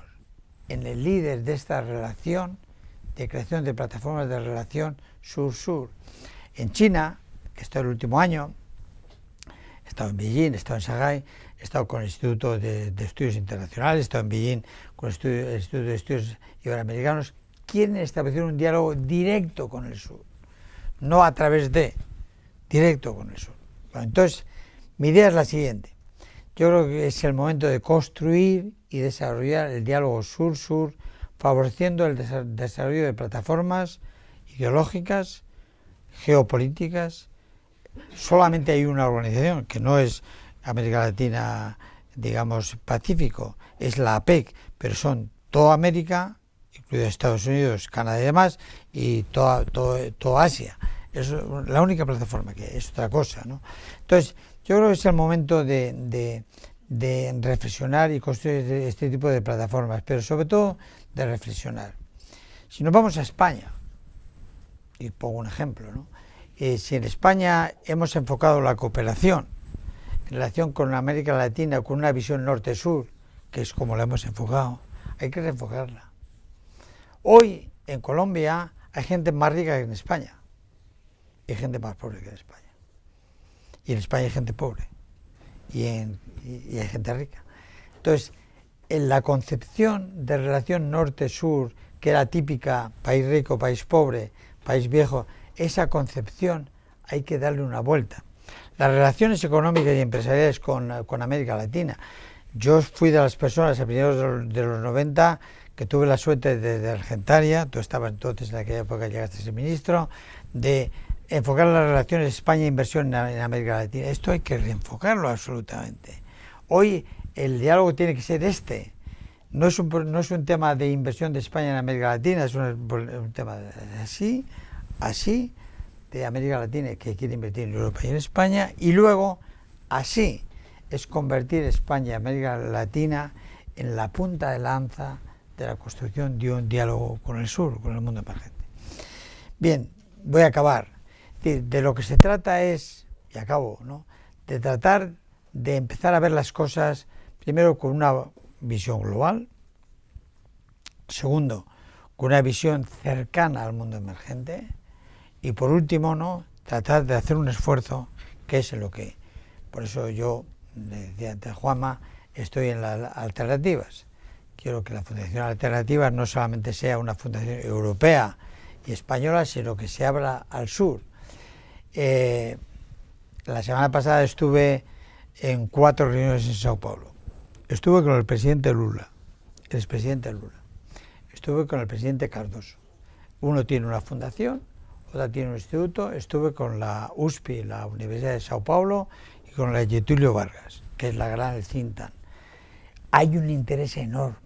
en el líder de esta relación de creación de plataformas de relación sur-sur? En China, que he estado el último año, he estado en Beijing, he estado en Shanghái, he estado con el Instituto de Estudios Internacionales, he estado en Beijing con el Instituto de Estudios Iberoamericanos, quieren establecer un diálogo directo con el sur, no a través de, directo con el sur. Bueno, entonces, mi idea es la siguiente. Yo creo que es el momento de construir y desarrollar el diálogo sur-sur, favoreciendo el desarrollo de plataformas ideológicas, geopolíticas. Solamente hay una organización, que no es América Latina, digamos, Pacífico, es la APEC, pero son toda América, incluido Estados Unidos, Canadá y demás, y toda Asia. Es la única plataforma, que es otra cosa, ¿no? Entonces, yo creo que es el momento de reflexionar y construir este tipo de plataformas, pero sobre todo de reflexionar. Si nos vamos a España, y pongo un ejemplo, ¿no? Si en España hemos enfocado la cooperación en relación con América Latina con una visión norte-sur, que es como la hemos enfocado, hay que reenfocarla. Hoy en Colombia hay gente más rica que en España y hay gente más pobre que en España. Y en España hay gente pobre y hay gente rica. Entonces, en la concepción de relación norte-sur, que era típica, país rico, país pobre, país viejo, esa concepción hay que darle una vuelta. Las relaciones económicas y empresariales con América Latina. Yo fui de las personas a principios de los 90 que tuve la suerte de Argentaria, tú estabas entonces en aquella época, llegaste a ser ministro, de enfocar las relaciones España-inversión en América Latina. Esto hay que reenfocarlo absolutamente. Hoy el diálogo tiene que ser este. No es un tema de inversión de España en América Latina, es un tema así de América Latina, que quiere invertir en Europa y en España, y luego así es convertir España y América Latina en la punta de lanza de la construcción de un diálogo con el sur, con el mundo emergente. Bien, voy a acabar. De lo que se trata es, y acabo, ¿no?, de tratar de empezar a ver las cosas primero con una visión global, segundo, con una visión cercana al mundo emergente, y por último, ¿no?, tratar de hacer un esfuerzo, que es en lo que, por eso yo, le decía antes a Juanma, estoy en las alternativas. Quiero que la Fundación Alternativas no solamente sea una fundación europea y española, sino que se abra al sur. La semana pasada estuve en 4 reuniones en Sao Paulo. Estuve con el presidente Lula, el expresidente Lula. Estuve con el presidente Cardoso. Uno tiene una fundación, otra tiene un instituto. Estuve con la USP, la Universidad de Sao Paulo, y con la Getúlio Vargas, que es la gran think tank. Hay un interés enorme,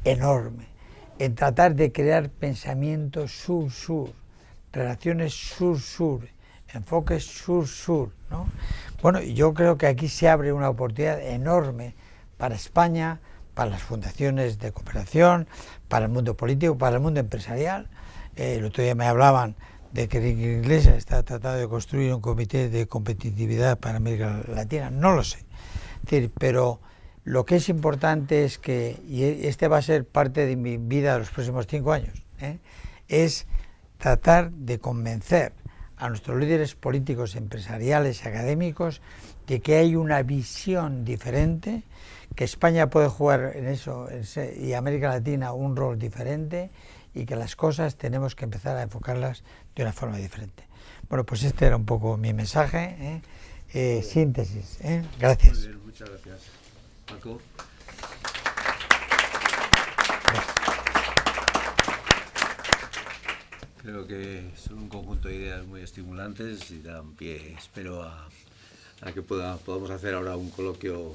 enorme, en tratar de crear pensamiento sur-sur, relaciones sur-sur, enfoques sur-sur, ¿no? Bueno, yo creo que aquí se abre una oportunidad enorme para España, para las fundaciones de cooperación, para el mundo político, para el mundo empresarial. El otro día me hablaban de que Iglesias está tratando de construir un comité de competitividad para América Latina. No lo sé, pero lo que es importante es que, y este va a ser parte de mi vida de los próximos 5 años, es tratar de convencer a nuestros líderes políticos, empresariales y académicos de que hay una visión diferente, que España puede jugar en eso y América Latina un rol diferente, y que las cosas tenemos que empezar a enfocarlas de una forma diferente. Bueno, pues este era un poco mi mensaje, síntesis. Gracias. Muy bien, muchas gracias. Paco. Creo que son un conjunto de ideas muy estimulantes y dan pie, espero, a que podamos hacer ahora un coloquio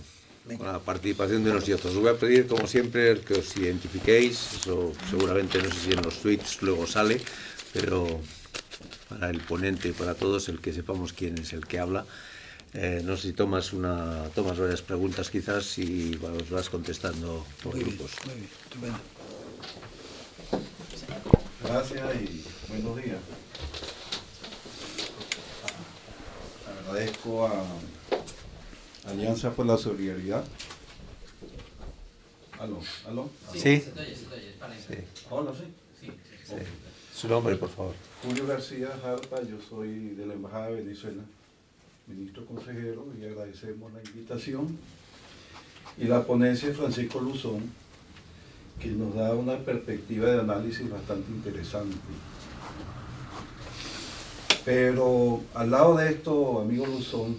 con la participación de unos y otros. Os voy a pedir, como siempre, que os identifiquéis. Eso seguramente, no sé si en los tweets luego sale, pero para el ponente y para todos, el que sepamos quién es el que habla. No sé si tomas varias preguntas quizás y os vas contestando por grupos. Muy bien, estupendo. Gracias y buenos días. Agradezco a Alianza por la Solidaridad. ¿Aló? Sí. Hola, sí. Sí. Su nombre, por favor. Julio García Jarpa, yo soy de la Embajada de Venezuela, ministro consejero, y agradecemos la invitación y la ponencia de Francisco Luzón, que nos da una perspectiva de análisis bastante interesante. Pero al lado de esto, amigo Luzón,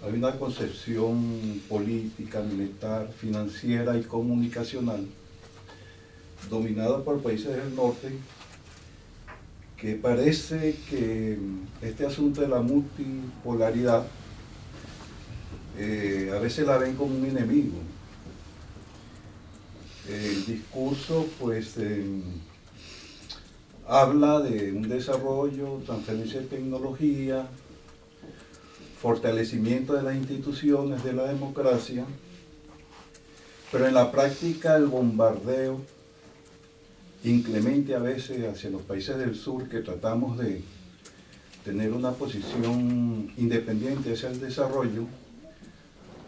hay una concepción política, militar, financiera y comunicacional dominada por países del norte, que parece que este asunto de la multipolaridad a veces la ven como un enemigo. El discurso pues habla de un desarrollo, transferencia de tecnología, fortalecimiento de las instituciones, de la democracia, pero en la práctica el bombardeo inclemente a veces hacia los países del sur, que tratamos de tener una posición independiente hacia el desarrollo,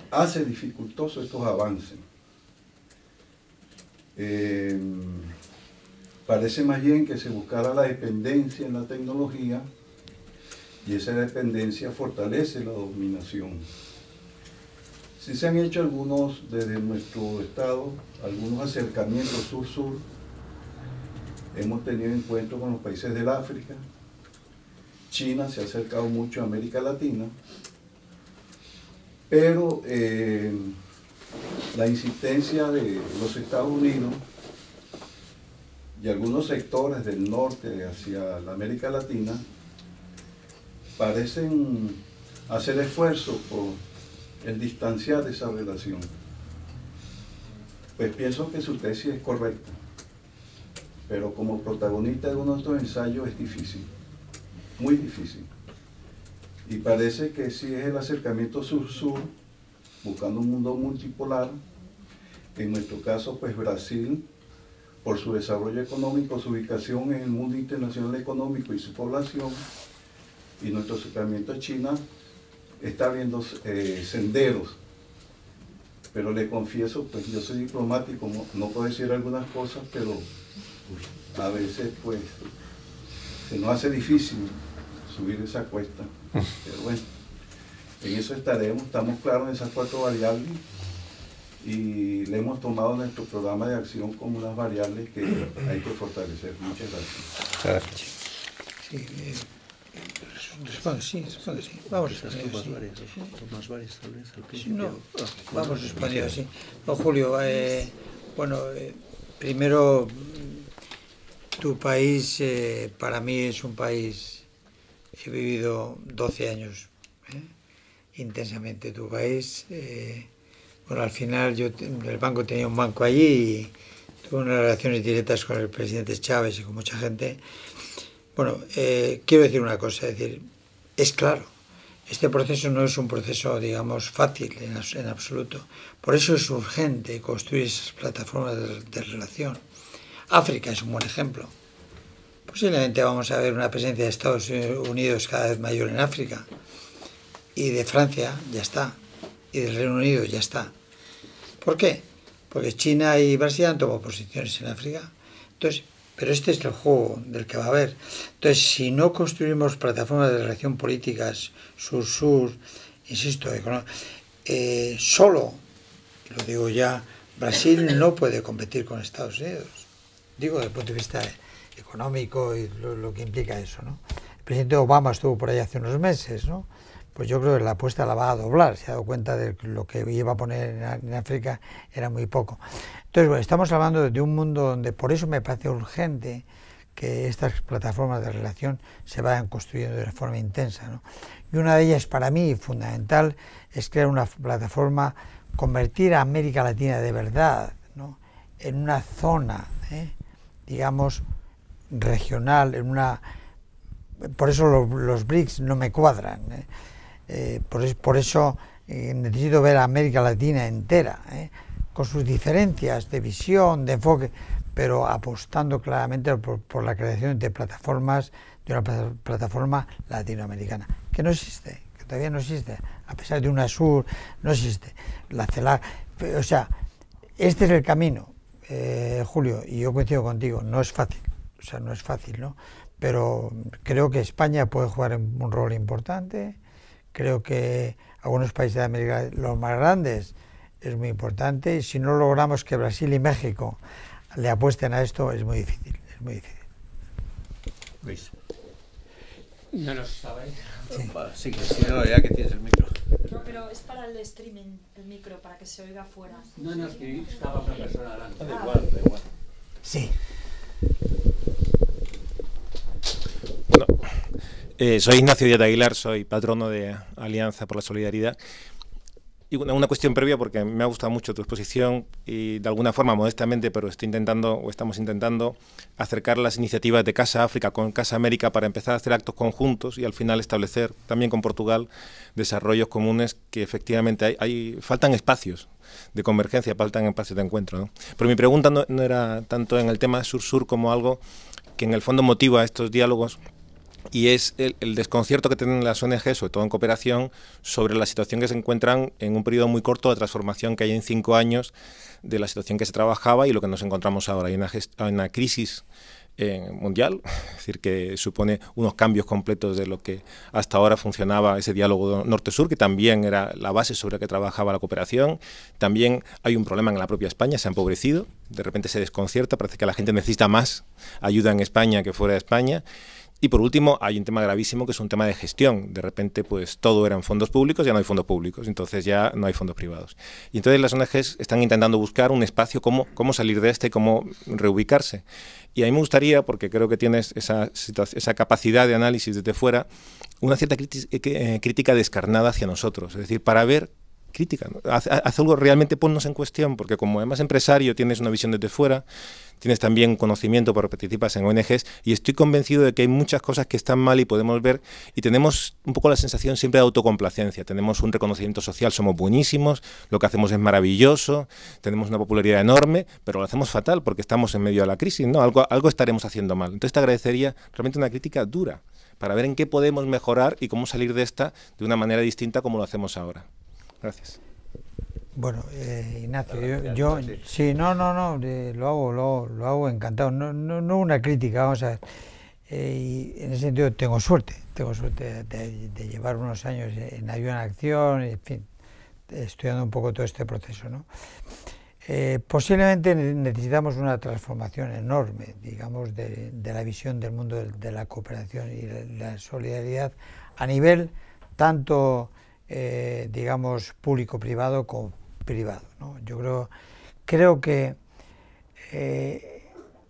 hace dificultoso estos avances. Parece más bien que se buscara la dependencia en la tecnología, y esa dependencia fortalece la dominación. Sí se han hecho algunos, desde nuestro estado, algunos acercamientos sur-sur. Hemos tenido encuentros con los países del África. China se ha acercado mucho a América Latina, pero la insistencia de los Estados Unidos y algunos sectores del norte hacia la América Latina parecen hacer esfuerzos por el distanciar esa relación. Pues pienso que su tesis es correcta, pero como protagonista de uno de estos ensayos es difícil, muy difícil. Y parece que sí es el acercamiento sur-sur, buscando un mundo multipolar. En nuestro caso, pues Brasil, por su desarrollo económico, su ubicación en el mundo internacional económico y su población, y nuestro acercamiento a China, está abriendo senderos. Pero le confieso, pues yo soy diplomático, no puedo decir algunas cosas, pero a veces pues se nos hace difícil subir esa cuesta. Pero bueno, en eso estaremos, estamos claros en esas 4 variables y le hemos tomado nuestro programa de acción como unas variables que hay que fortalecer. Muchas gracias. Gracias. Sí, responde, sí. Vamos a responder. Más varias, tal vez, al Sí, principio. no, vamos respondiendo así. No, Julio, primero, tu país para mí es un país, he vivido 12 años intensamente tu país. Al final yo, el banco tenía un banco allí y tuve unas relaciones directas con el presidente Chávez y con mucha gente. Quiero decir una cosa, es claro, este proceso no es un proceso, digamos, fácil en absoluto. Por eso es urgente construir esas plataformas de relación. África es un buen ejemplo. Posiblemente vamos a ver una presencia de Estados Unidos cada vez mayor en África. Y de Francia ya está. Y del Reino Unido ya está. ¿Por qué? Porque China y Brasil han tomado posiciones en África. Entonces, pero este es el juego del que va a haber. Entonces, si no construimos plataformas de relación políticas sur-sur, insisto, solo, lo digo ya, Brasil no puede competir con Estados Unidos. Digo, desde el punto de vista económico y lo que implica eso, ¿no? presidente Obama estuvo por ahí hace unos meses, ¿no? Pues yo creo que la apuesta la va a doblar, se ha dado cuenta de que lo que iba a poner en África era muy poco. Entonces, bueno, estamos hablando de un mundo donde por eso me parece urgente que estas plataformas de relación se vayan construyendo de forma intensa, ¿no? Y una de ellas, para mí, fundamental, es crear una plataforma, convertir a América Latina de verdad, ¿no?, en una zona, digamos, regional, en una... Por eso los BRICS no me cuadran, por eso necesito ver a América Latina entera, con sus diferencias de visión, de enfoque, pero apostando claramente por la creación de plataformas, de una plataforma latinoamericana, que no existe, que todavía no existe, a pesar de UNASUR, no existe. La CELAC, o sea, este es el camino, Julio, y yo coincido contigo, no es fácil, o sea, no es fácil, ¿no? Pero creo que España puede jugar un rol importante, creo que algunos países de América, los más grandes, es muy importante, y si no logramos que Brasil y México le apuesten a esto, es muy difícil, es muy difícil. Luis. No nos sabéis. Sí, no, ya que tienes el micro. No, pero es para el streaming, el micro, para que se oiga fuera. No, no, es que estaba otra persona delante. Da igual, da igual. Sí. Bueno, soy Ignacio Díaz de Aguilar, soy patrono de Alianza por la Solidaridad. Y una cuestión previa, porque me ha gustado mucho tu exposición y de alguna forma, modestamente, pero estamos intentando acercar las iniciativas de Casa África con Casa América para empezar a hacer actos conjuntos y al final establecer también con Portugal desarrollos comunes que efectivamente faltan espacios de convergencia, faltan espacios de encuentro, ¿no? Pero mi pregunta no era tanto en el tema sur-sur como algo que en el fondo motiva estos diálogos, y es el desconcierto que tienen las ONG, sobre todo en cooperación, sobre la situación que se encuentran en un periodo muy corto de transformación que hay en 5 años de la situación que se trabajaba y lo que nos encontramos ahora. Hay una crisis mundial, es decir, que supone unos cambios completos de lo que hasta ahora funcionaba ese diálogo norte-sur, que también era la base sobre la que trabajaba la cooperación. También hay un problema en la propia España, se ha empobrecido, de repente se desconcierta, parece que la gente necesita más ayuda en España que fuera de España. Y por último, hay un tema gravísimo que es un tema de gestión. De repente, pues todo eran fondos públicos, ya no hay fondos públicos, entonces ya no hay fondos privados. Y entonces las ONGs están intentando buscar un espacio, cómo salir de este, cómo reubicarse. Y a mí me gustaría, porque creo que tienes esa capacidad de análisis desde fuera, una cierta crítica descarnada hacia nosotros. Es decir, para ver crítica, ¿no? Haz algo, realmente ponnos en cuestión, porque como además empresario tienes una visión desde fuera, tienes también conocimiento porque participas en ONGs, y estoy convencido de que hay muchas cosas que están mal y podemos ver, y tenemos un poco la sensación siempre de autocomplacencia. Tenemos un reconocimiento social, somos buenísimos, lo que hacemos es maravilloso, tenemos una popularidad enorme, pero lo hacemos fatal porque estamos en medio de la crisis, ¿no? Algo estaremos haciendo mal. Entonces te agradecería realmente una crítica dura para ver en qué podemos mejorar y cómo salir de esta de una manera distinta como lo hacemos ahora. Gracias. Bueno, Ignacio, yo sí, no, lo hago encantado, no una crítica, vamos a ver, y en ese sentido tengo suerte de llevar unos años en Ayuda en Acción, en fin, estudiando un poco todo este proceso, ¿no? Posiblemente necesitamos una transformación enorme, digamos, de la visión del mundo de la cooperación y la solidaridad a nivel tanto, digamos, público-privado como privado, ¿no? Yo creo que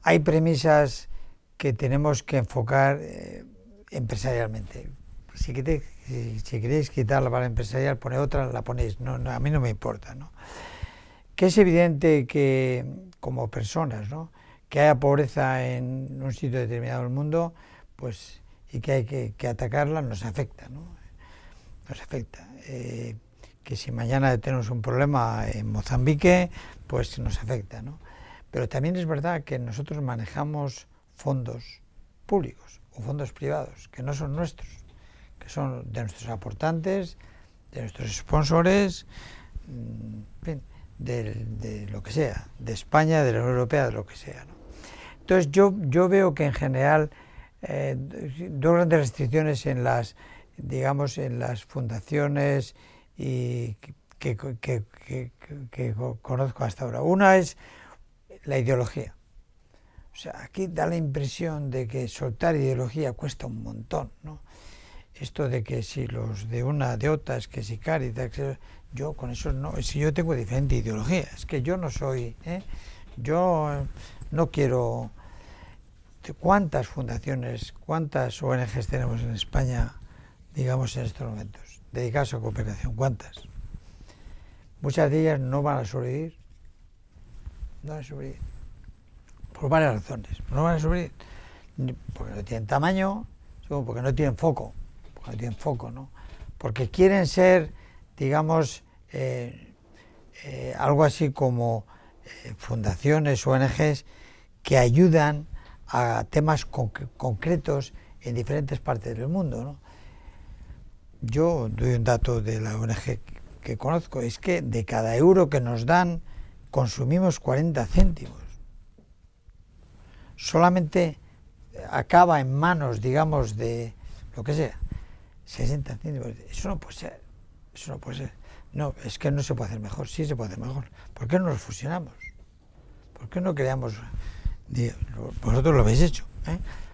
hay premisas que tenemos que enfocar empresarialmente. Si queréis quitar la palabra empresarial, poner otra, la ponéis. No, a mí no me importa, ¿no? Que es evidente que como personas, ¿no?, que haya pobreza en un sitio determinado del mundo, pues, y que hay que atacarla, nos afecta, ¿no? Nos afecta. Que si mañana tenemos un problema en Mozambique, pues nos afecta, ¿no? Pero también es verdad que nosotros manejamos fondos públicos o fondos privados que no son nuestros, que son de nuestros aportantes, de nuestros sponsores, en fin, de lo que sea, de España, de la Unión Europea, de lo que sea, ¿no? Entonces yo veo que en general dos grandes restricciones en las, digamos, en las fundaciones y que conozco hasta ahora. Una es la ideología. O sea, aquí da la impresión de que soltar ideología cuesta un montón, ¿no? Esto de que si los de una, de otras, que si Cáritas, yo con eso no, si yo tengo diferente ideología, es que yo no soy, yo no quiero. ¿Cuántas fundaciones, cuántas ONGs tenemos en España, digamos, en estos momentos, dedicadas a cooperación? ¿Cuántas? Muchas de ellas no van a sobrevivir, no van a sobrevivir, por varias razones. No van a sobrevivir porque no tienen tamaño, porque no tienen foco, ¿no? Porque quieren ser, digamos, algo así como fundaciones, ONGs que ayudan a temas concretos en diferentes partes del mundo, ¿no? Yo doy un dato de la ONG que conozco, es que de cada euro que nos dan consumimos 40 céntimos. Solamente acaba en manos, digamos, de lo que sea, 60 céntimos. Eso no puede ser, eso no puede ser. No, es que no se puede hacer mejor, sí se puede hacer mejor. ¿Por qué no nos fusionamos? ¿Por qué no creamos, vosotros lo habéis hecho,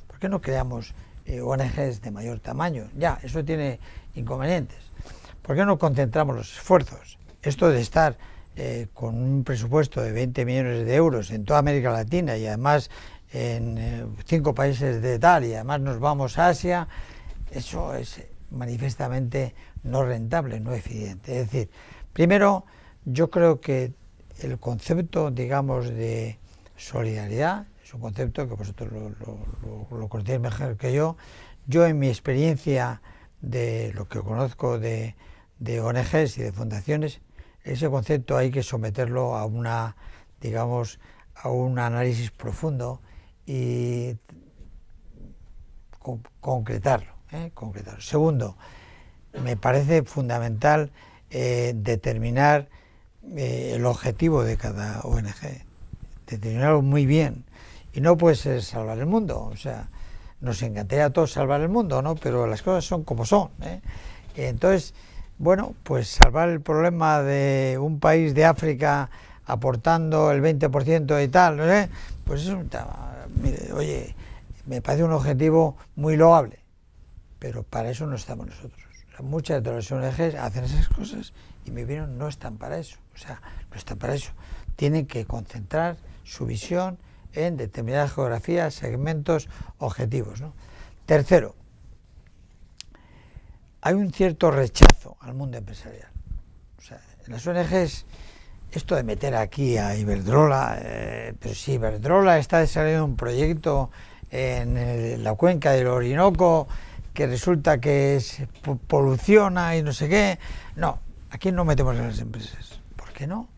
¿por qué no creamos ONGs de mayor tamaño? Ya, eso tiene inconvenientes. ¿Por qué no concentramos los esfuerzos? Esto de estar con un presupuesto de 20 millones de euros en toda América Latina y además en 5 países de tal, y además nos vamos a Asia, eso es manifiestamente no rentable, no eficiente. Es decir, primero, yo creo que el concepto, digamos, de solidaridad es un concepto que vosotros lo conocéis mejor que yo. Yo, en mi experiencia de lo que conozco de ONGs y de fundaciones, ese concepto hay que someterlo a una, digamos, a un análisis profundo y concretarlo. Segundo, me parece fundamental determinar el objetivo de cada ONG, determinarlo muy bien, y no puede ser salvar el mundo, o sea, nos encantaría a todos salvar el mundo, ¿no? Pero las cosas son como son, entonces, bueno, pues salvar el problema de un país de África aportando el 20% y tal, ¿no? Pues es un tema, mire, oye, me parece un objetivo muy loable, pero para eso no estamos nosotros. O sea, muchas de las ONGs hacen esas cosas y mi opinión no están para eso, o sea, no están para eso. Tienen que concentrar su visión en determinadas geografías, segmentos, objetivos, ¿no? Tercero, hay un cierto rechazo al mundo empresarial. O sea, en las ONGs, esto de meter aquí a Iberdrola, pero si Iberdrola está desarrollando un proyecto en la cuenca del Orinoco que resulta que poluciona y no sé qué, no, aquí no metemos a las empresas. ¿Por qué no?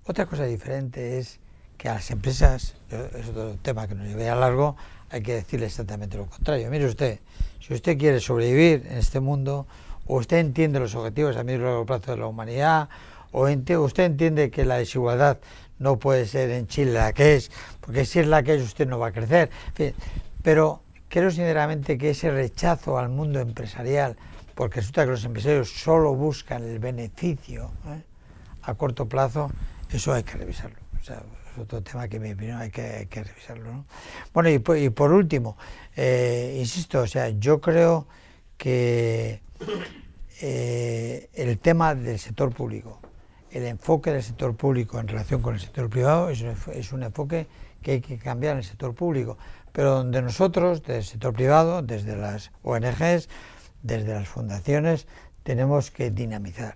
Otra cosa diferente es que a las empresas, es otro tema que nos llevaría largo, hay que decirle exactamente lo contrario. Mire usted, si usted quiere sobrevivir en este mundo, o usted entiende los objetivos a medio y largo plazo de la humanidad, o usted entiende que la desigualdad no puede ser en Chile la que es, porque si es la que es usted no va a crecer. En fin, pero creo sinceramente que ese rechazo al mundo empresarial, porque resulta que los empresarios solo buscan el beneficio a corto plazo, eso hay que revisarlo. O sea, es otro tema que en mi opinión hay que revisarlo, ¿no? Bueno, y por último, insisto, o sea, yo creo que el tema del sector público, el enfoque del sector público en relación con el sector privado es un enfoque que hay que cambiar en el sector público, pero donde nosotros, desde el sector privado, desde las ONGs, desde las fundaciones, tenemos que dinamizar,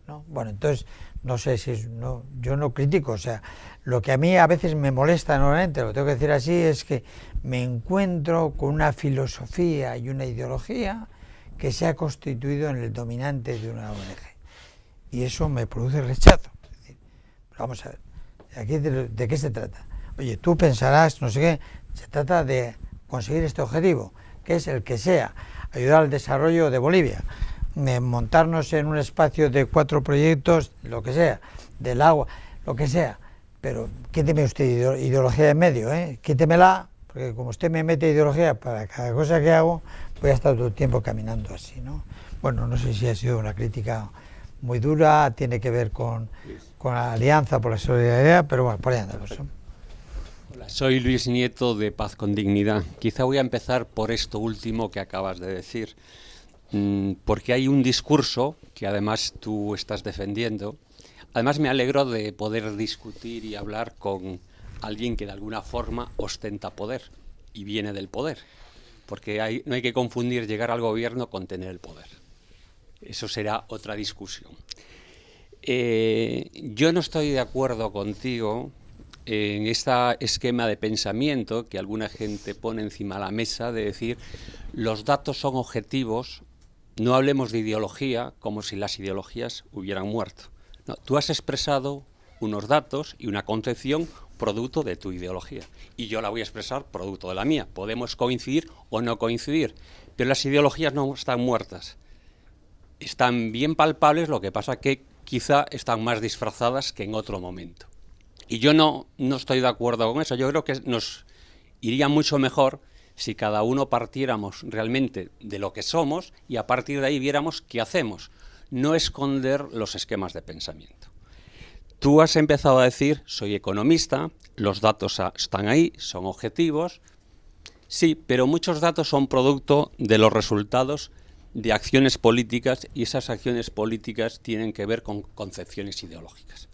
¿no? Bueno, entonces, no sé si yo no critico, o sea, lo que a mí a veces me molesta enormemente, lo tengo que decir así, es que me encuentro con una filosofía y una ideología que se ha constituido en el dominante de una ONG. Y eso me produce rechazo. Es decir, vamos a ver, aquí ¿de qué se trata? Oye, tú pensarás, no sé qué, se trata de conseguir este objetivo, que es el que sea, ayudar al desarrollo de Bolivia, montarnos en un espacio de 4 proyectos, lo que sea, del agua, lo que sea, pero quíteme usted ideología en medio, quítemela, porque como usted me mete ideología para cada cosa que hago, voy a estar todo el tiempo caminando así, ¿no? Bueno, no sé si ha sido una crítica muy dura, tiene que ver con la Alianza por la Solidaridad, pero bueno, por ahí andamos, ¿no? Soy Luis Nieto de Paz con Dignidad. Quizá voy a empezar por esto último que acabas de decir, porque hay un discurso que además tú estás defendiendo. Además me alegro de poder discutir y hablar con alguien que de alguna forma ostenta poder y viene del poder, porque no hay que confundir llegar al gobierno con tener el poder. Eso será otra discusión. Yo no estoy de acuerdo contigo en este esquema de pensamiento que alguna gente pone encima de la mesa de decir los datos son objetivos, no hablemos de ideología como si las ideologías hubieran muerto. No, tú has expresado unos datos y una concepción producto de tu ideología y yo la voy a expresar producto de la mía. Podemos coincidir o no coincidir, pero las ideologías no están muertas. Están bien palpables, lo que pasa que quizá están más disfrazadas que en otro momento. Y yo no estoy de acuerdo con eso. Yo creo que nos iría mucho mejor si cada uno partiéramos realmente de lo que somos y a partir de ahí viéramos qué hacemos. No esconder los esquemas de pensamiento. Tú has empezado a decir, soy economista, los datos están ahí, son objetivos. Sí, pero muchos datos son producto de los resultados de acciones políticas y esas acciones políticas tienen que ver con concepciones ideológicas.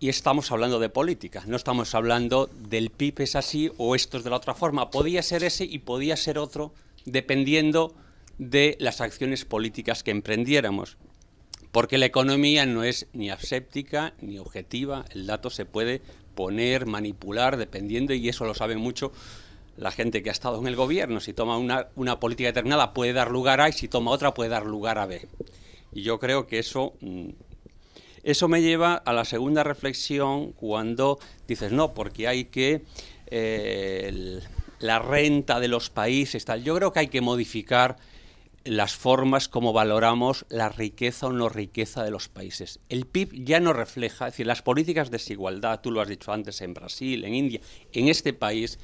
Y estamos hablando de política, no estamos hablando del PIB es así o esto es de la otra forma. Podía ser ese y podía ser otro dependiendo de las acciones políticas que emprendiéramos. Porque la economía no es ni aséptica ni objetiva, el dato se puede poner, manipular, dependiendo, y eso lo sabe mucho la gente que ha estado en el gobierno. Si toma una política determinada puede dar lugar a y si toma otra puede dar lugar a B. Y yo creo que eso me lleva a la segunda reflexión cuando dices, no, porque hay que la renta de los países, tal. Yo creo que hay que modificar las formas como valoramos la riqueza o no riqueza de los países. El PIB ya no refleja, es decir, las políticas de desigualdad, tú lo has dicho antes en Brasil, en India, en este país,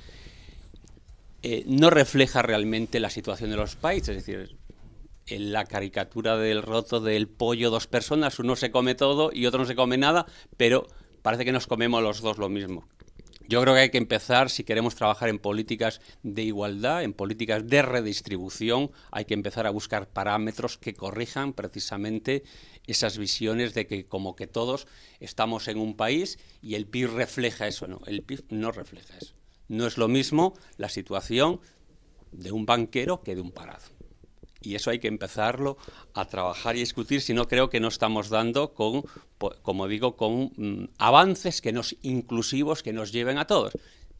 no refleja realmente la situación de los países. Es decir, en la caricatura del roto del pollo, dos personas, uno se come todo y otro no se come nada, pero parece que nos comemos los dos lo mismo. Yo creo que hay que empezar, si queremos trabajar en políticas de igualdad, en políticas de redistribución, hay que empezar a buscar parámetros que corrijan precisamente esas visiones de que como que todos estamos en un país y el PIB refleja eso. No, el PIB no refleja eso. No es lo mismo la situación de un banquero que de un parado. Y eso hay que empezarlo a trabajar y discutir, si no creo que no estamos dando con, como digo, con avances inclusivos que nos lleven a todos.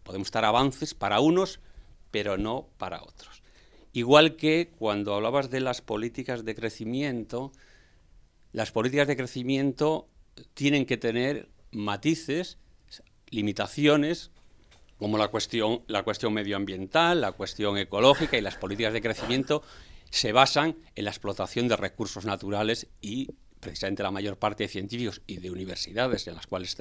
Podemos dar avances para unos, pero no para otros. Igual que cuando hablabas de las políticas de crecimiento tienen que tener matices, limitaciones, como la cuestión medioambiental, la cuestión ecológica, y las políticas de crecimiento se basan en la explotación de recursos naturales y precisamente la mayor parte de científicos y de universidades en las cuales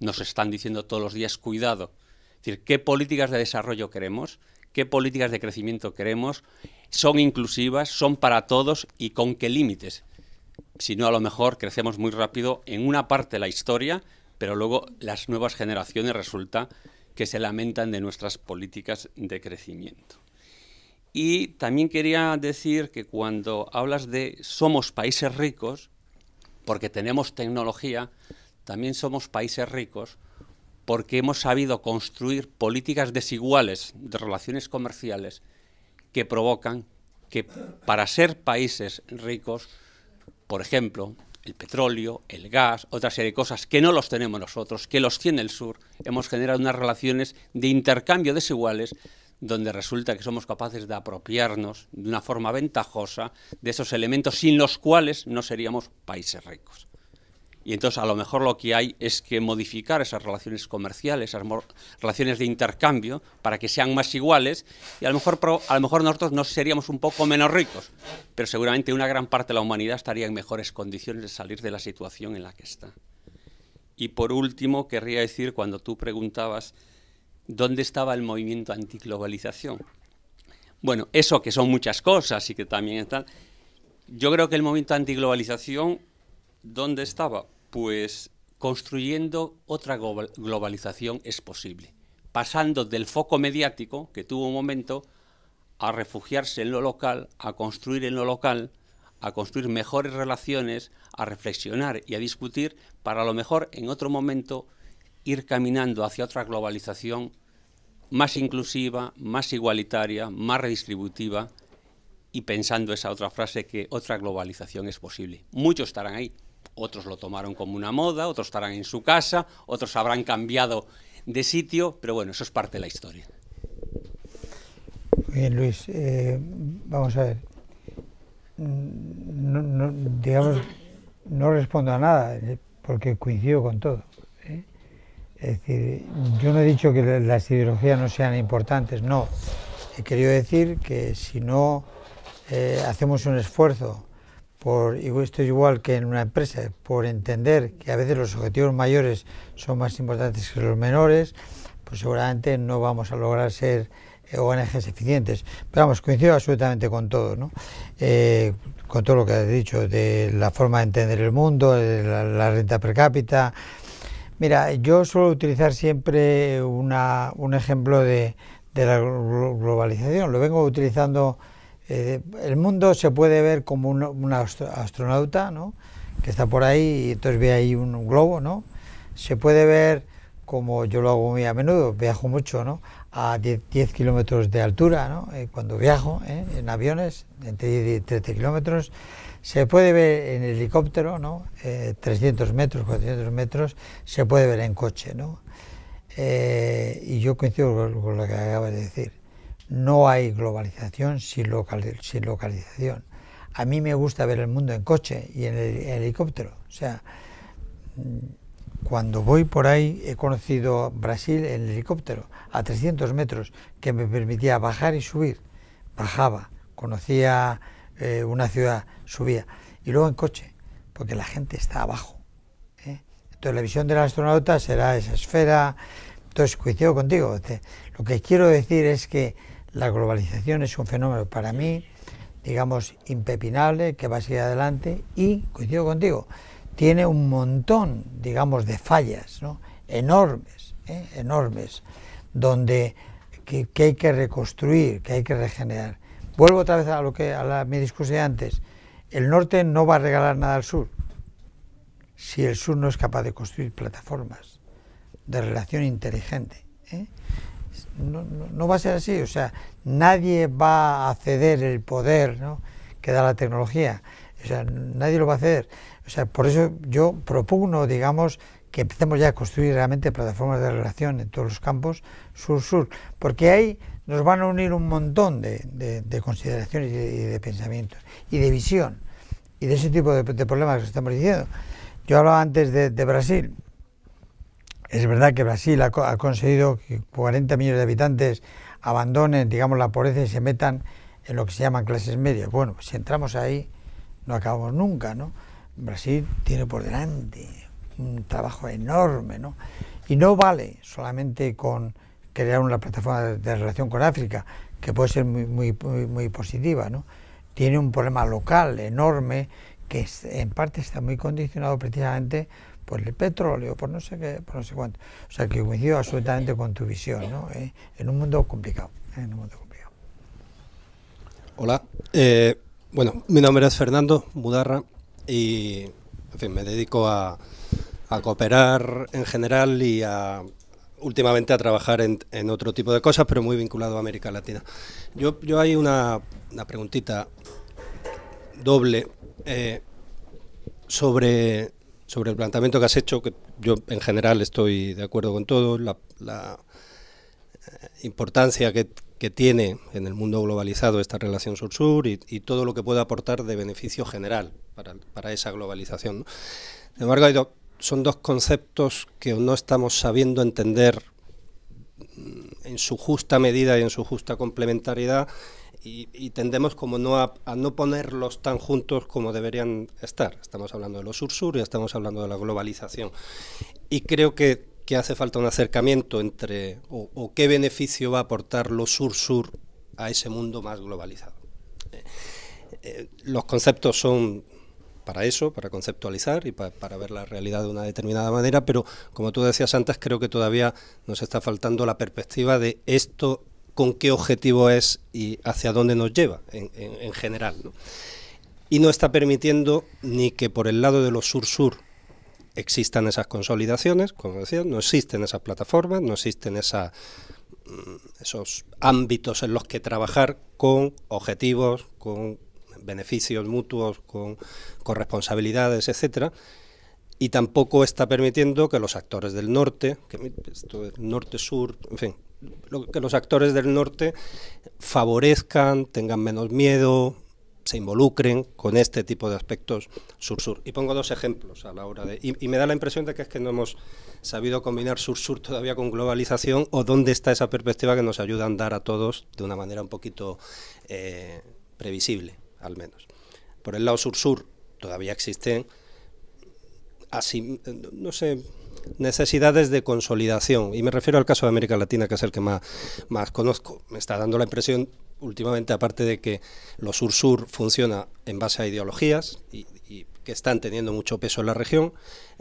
nos están diciendo todos los días cuidado. Es decir, ¿qué políticas de desarrollo queremos? ¿Qué políticas de crecimiento queremos? ¿Son inclusivas? ¿Son para todos? ¿Y con qué límites? Si no, a lo mejor crecemos muy rápido en una parte de la historia, pero luego las nuevas generaciones resulta que se lamentan de nuestras políticas de crecimiento. Y también quería decir que cuando hablas de somos países ricos, porque tenemos tecnología, también somos países ricos porque hemos sabido construir políticas desiguales de relaciones comerciales que provocan que para ser países ricos, por ejemplo, el petróleo, el gas, otra serie de cosas que no los tenemos nosotros, que los tiene el sur, hemos generado unas relaciones de intercambio desiguales donde resulta que somos capaces de apropiarnos de una forma ventajosa de esos elementos sin los cuales no seríamos países ricos. Y entonces a lo mejor lo que hay es que modificar esas relaciones comerciales, esas relaciones de intercambio para que sean más iguales y a lo mejor nosotros no seríamos un poco menos ricos, pero seguramente una gran parte de la humanidad estaría en mejores condiciones de salir de la situación en la que está. Y por último querría decir, cuando tú preguntabas ¿dónde estaba el movimiento antiglobalización? Bueno, eso que son muchas cosas y que también están. Yo creo que el movimiento antiglobalización, ¿dónde estaba? Pues construyendo otra globalización es posible. pasando del foco mediático, que tuvo un momento, a refugiarse en lo local, a construir en lo local, a construir mejores relaciones, a reflexionar y a discutir, para a lo mejor en otro momento ir caminando hacia otra globalización más inclusiva, más igualitaria, más redistributiva, y pensando esa otra frase, que otra globalización es posible. Muchos estarán ahí, otros lo tomaron como una moda, otros estarán en su casa, otros habrán cambiado de sitio, pero bueno, eso es parte de la historia. Bien, Luis, vamos a ver. Digamos, no respondo a nada, porque coincido con todo. Es decir, yo no he dicho que las ideologías no sean importantes, no. He querido decir que si no hacemos un esfuerzo, esto es igual que en una empresa, por entender que a veces los objetivos mayores son más importantes que los menores, pues seguramente no vamos a lograr ser ONGs eficientes. Pero vamos, coincido absolutamente con todo, ¿no? Con todo lo que has dicho, de la forma de entender el mundo, de la renta per cápita. Mira, yo suelo utilizar siempre un ejemplo de la globalización. Lo vengo utilizando. El mundo se puede ver como un astronauta, ¿no?, que está por ahí y entonces ve ahí un globo, ¿no? Se puede ver, como yo lo hago muy a menudo, viajo mucho, ¿no?, a 10 kilómetros de altura, ¿no? Cuando viajo en aviones, entre 10 y 30 kilómetros. Se puede ver en helicóptero, ¿no?, 300 metros, 400 metros, se puede ver en coche, ¿no? Y yo coincido con lo que acabas de decir. No hay globalización sin localización. A mí me gusta ver el mundo en coche y en helicóptero. O sea, cuando voy por ahí he conocido Brasil en helicóptero a 300 metros, que me permitía bajar y subir. Bajaba, conocía una ciudad, subía. Y luego en coche, porque la gente está abajo. Entonces la visión del astronauta será esa esfera. Entonces coincido contigo. Lo que quiero decir es que la globalización es un fenómeno para mí, digamos, impepinable, que va a seguir adelante, y, coincido contigo, tiene un montón, digamos, de fallas, ¿no?, enormes, donde que hay que reconstruir, que hay que regenerar. Vuelvo otra vez a mi discurso de antes. El norte no va a regalar nada al sur si el sur no es capaz de construir plataformas de relación inteligente. No va a ser así, o sea, nadie va a ceder el poder, ¿no?, que da la tecnología, o sea, nadie lo va a ceder. O sea, por eso yo propugno, digamos, que empecemos ya a construir realmente plataformas de relación en todos los campos sur-sur, porque ahí nos van a unir un montón de consideraciones y de pensamientos y de visión y de ese tipo de problemas que estamos diciendo. Yo hablaba antes de Brasil. Es verdad que Brasil ha conseguido que 40 millones de habitantes abandonen, digamos, la pobreza y se metan en lo que se llaman clases medias. Bueno, pues si entramos ahí no acabamos nunca, ¿no? Brasil tiene por delante un trabajo enorme, ¿no? Y no vale solamente con crear una plataforma de relación con África, que puede ser muy positiva, ¿no? Tiene un problema local enorme que en parte está muy condicionado precisamente por el petróleo, por no sé qué, por no sé cuánto. O sea, que coincido absolutamente con tu visión, ¿no? En un mundo complicado. Hola. Bueno, mi nombre es Fernando Mudarra y, en fin, me dedico a cooperar en general y últimamente a trabajar en otro tipo de cosas, pero muy vinculado a América Latina. Yo hay una preguntita doble sobre el planteamiento que has hecho, que yo en general estoy de acuerdo con todo, la importancia que tiene en el mundo globalizado esta relación sur-sur y todo lo que puede aportar de beneficio general para esa globalización, ¿no? Sin embargo, son dos conceptos que no estamos sabiendo entender en su justa medida y en su justa complementariedad, y tendemos como a no ponerlos tan juntos como deberían estar. Estamos hablando de lo sur-sur y estamos hablando de la globalización. Y creo que hace falta un acercamiento entre, o qué beneficio va a aportar lo sur-sur a ese mundo más globalizado. Los conceptos son para eso, para conceptualizar y para ver la realidad de una determinada manera, pero como tú decías antes, creo que todavía nos está faltando la perspectiva de esto, con qué objetivo es y hacia dónde nos lleva en general, ¿no? Y no está permitiendo ni que por el lado de los sur-sur existan esas consolidaciones, como decía, no existen esas plataformas, no existen esos ámbitos en los que trabajar con objetivos, con beneficios mutuos, con corresponsabilidades, etcétera, y tampoco está permitiendo que los actores del norte, que esto es norte-sur, en fin, que los actores del norte favorezcan, tengan menos miedo, se involucren con este tipo de aspectos sur-sur. Y pongo dos ejemplos a la hora de... Y me da la impresión de que es que no hemos sabido combinar sur-sur todavía con globalización, o dónde está esa perspectiva que nos ayuda a andar a todos de una manera un poquito previsible, al menos. Por el lado sur-sur todavía existen, así, no sé, necesidades de consolidación, y me refiero al caso de América Latina, que es el que más conozco. Me está dando la impresión últimamente, aparte de que lo sur-sur funciona en base a ideologías y que están teniendo mucho peso en la región,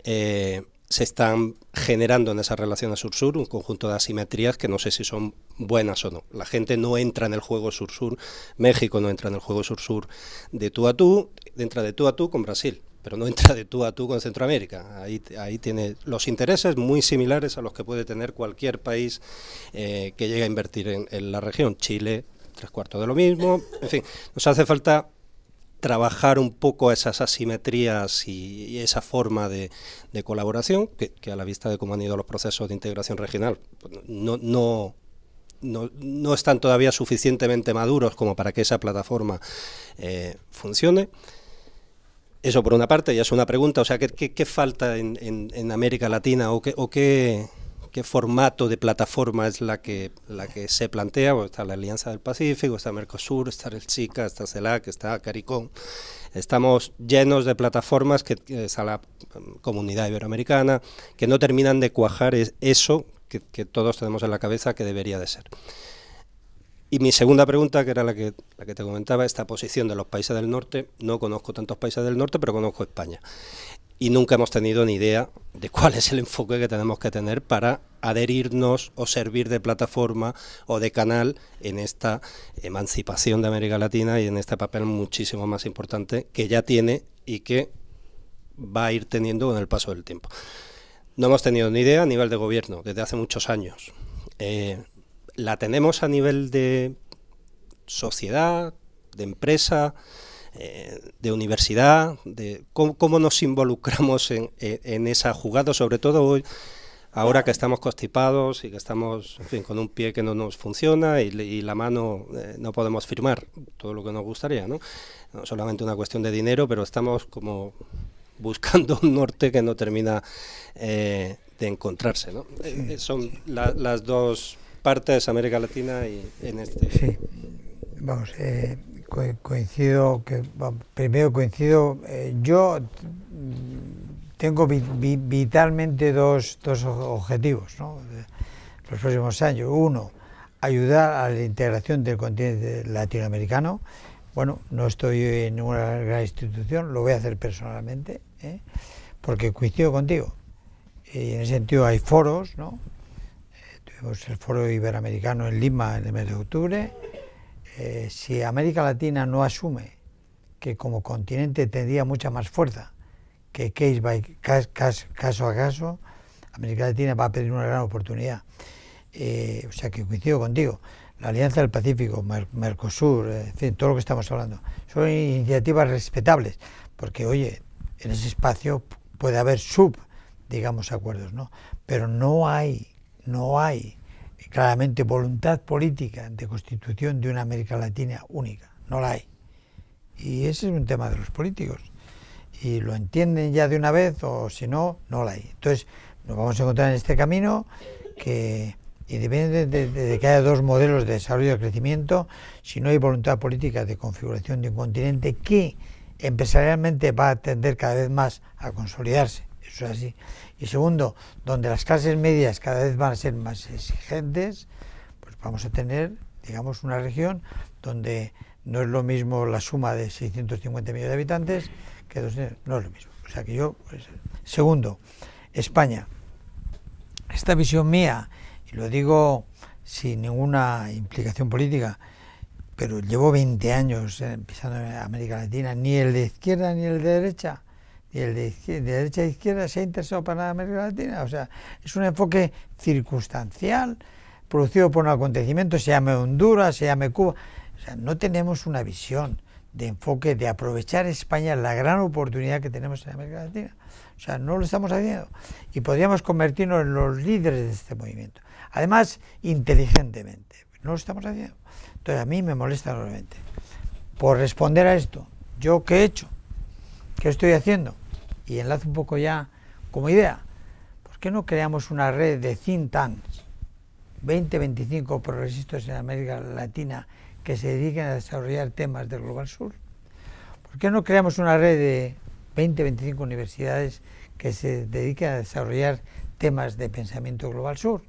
se están generando en esas relaciones sur-sur un conjunto de asimetrías que no sé si son buenas o no. La gente no entra en el juego sur-sur, México no entra en el juego sur-sur de tú a tú, entra de tú a tú con Brasil, pero no entra de tú a tú con Centroamérica. Ahí tiene los intereses muy similares a los que puede tener cualquier país que llegue a invertir en la región. Chile, 3/4 de lo mismo. En fin, nos hace falta trabajar un poco esas asimetrías y esa forma de colaboración, que a la vista de cómo han ido los procesos de integración regional, no están todavía suficientemente maduros como para que esa plataforma funcione. Eso por una parte, ya es una pregunta, o sea, ¿qué falta en América Latina o qué formato de plataforma es la que se plantea? Pues está la Alianza del Pacífico, está Mercosur, está el SICA, está CELAC, está CARICOM. Estamos llenos de plataformas, que está la Comunidad Iberoamericana, que no terminan de cuajar eso que todos tenemos en la cabeza que debería de ser. Y mi segunda pregunta, que era la que te comentaba, esta posición de los países del norte. No conozco tantos países del norte, pero conozco España. Y nunca hemos tenido ni idea de cuál es el enfoque que tenemos que tener para adherirnos o servir de plataforma o de canal en esta emancipación de América Latina y en este papel muchísimo más importante que ya tiene y que va a ir teniendo con el paso del tiempo. No hemos tenido ni idea a nivel de gobierno desde hace muchos años. La tenemos a nivel de sociedad, de empresa, de universidad, de cómo nos involucramos en esa jugada, sobre todo hoy, ahora que estamos constipados y que estamos, en fin, con un pie que no nos funciona y la mano no podemos firmar todo lo que nos gustaría, ¿no? No solamente una cuestión de dinero, pero estamos como buscando un norte que no termina de encontrarse, ¿no? Son las dos partes, América Latina y en este... Sí, vamos, coincido, yo tengo vitalmente dos objetivos, ¿no?, los próximos años. Uno, ayudar a la integración del continente latinoamericano. Bueno, no estoy en ninguna gran institución, lo voy a hacer personalmente, porque coincido contigo. Y en ese sentido hay foros, ¿no? Tuvimos el foro iberoamericano en Lima en el mes de octubre. Si América Latina no asume que como continente tendría mucha más fuerza que caso a caso, América Latina va a perder una gran oportunidad. O sea que coincido contigo. La Alianza del Pacífico, Mercosur, en fin, todo lo que estamos hablando, son iniciativas respetables, porque, oye, en ese espacio puede haber digamos, acuerdos, ¿no? Pero no hay claramente voluntad política de constitución de una América Latina única, no la hay. Y ese es un tema de los políticos. Y lo entienden ya de una vez, o si no, no la hay. Entonces, nos vamos a encontrar en este camino que, independientemente de que haya dos modelos de desarrollo y de crecimiento, si no hay voluntad política de configuración de un continente que empresarialmente va a tender cada vez más a consolidarse, eso es así. Y segundo, donde las clases medias cada vez van a ser más exigentes, pues vamos a tener, digamos, una región donde No es lo mismo la suma de 650 millones de habitantes que 200, no es lo mismo. O sea que yo, pues, segundo, España. Esta visión mía, y lo digo sin ninguna implicación política, pero llevo 20 años pisando en América Latina, ni el de izquierda ni el de derecha, ni el de derecha e izquierda se ha interesado para América Latina. O sea, es un enfoque circunstancial, producido por un acontecimiento, se llame Honduras, se llame Cuba. O sea, no tenemos una visión de enfoque de aprovechar España, la gran oportunidad que tenemos en América Latina. O sea, no lo estamos haciendo. Y podríamos convertirnos en los líderes de este movimiento. Además, inteligentemente. No lo estamos haciendo. Entonces, a mí me molesta enormemente. Por responder a esto, ¿yo qué he hecho? ¿Qué estoy haciendo? Y enlazo un poco ya como idea. ¿Por qué no creamos una red de think tanks, 20-25 progresistas en América Latina que se dediquen a desarrollar temas del Global Sur? ¿Por qué no creamos una red de 20-25 universidades que se dediquen a desarrollar temas de pensamiento Global Sur?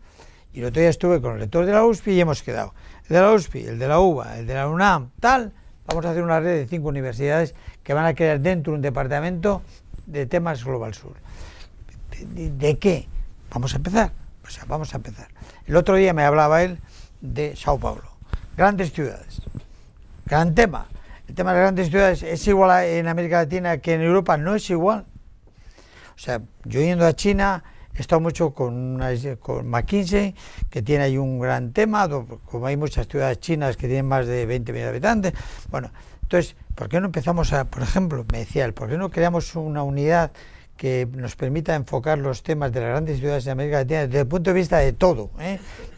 Y el otro día estuve con el rector de la USPI y hemos quedado. El de la USPI, el de la UBA, el de la UNAM, tal. Vamos a hacer una red de 5 universidades que van a crear dentro un departamento de temas Global Sur. ¿De qué? Vamos a empezar. O sea, vamos a empezar. El otro día me hablaba él de Sao Paulo. Grandes ciudades. Gran tema. El tema de las grandes ciudades es igual en América Latina que en Europa, no es igual. O sea, yo yendo a China he estado mucho con McKinsey, que tiene ahí un gran tema, como hay muchas ciudades chinas que tienen más de 20 millones de habitantes. Bueno, entonces, ¿por qué no empezamos a, por ejemplo, me decía él, ¿por qué no creamos una unidad que nos permita enfocar los temas de las grandes ciudades de América Latina desde el punto de vista de todo,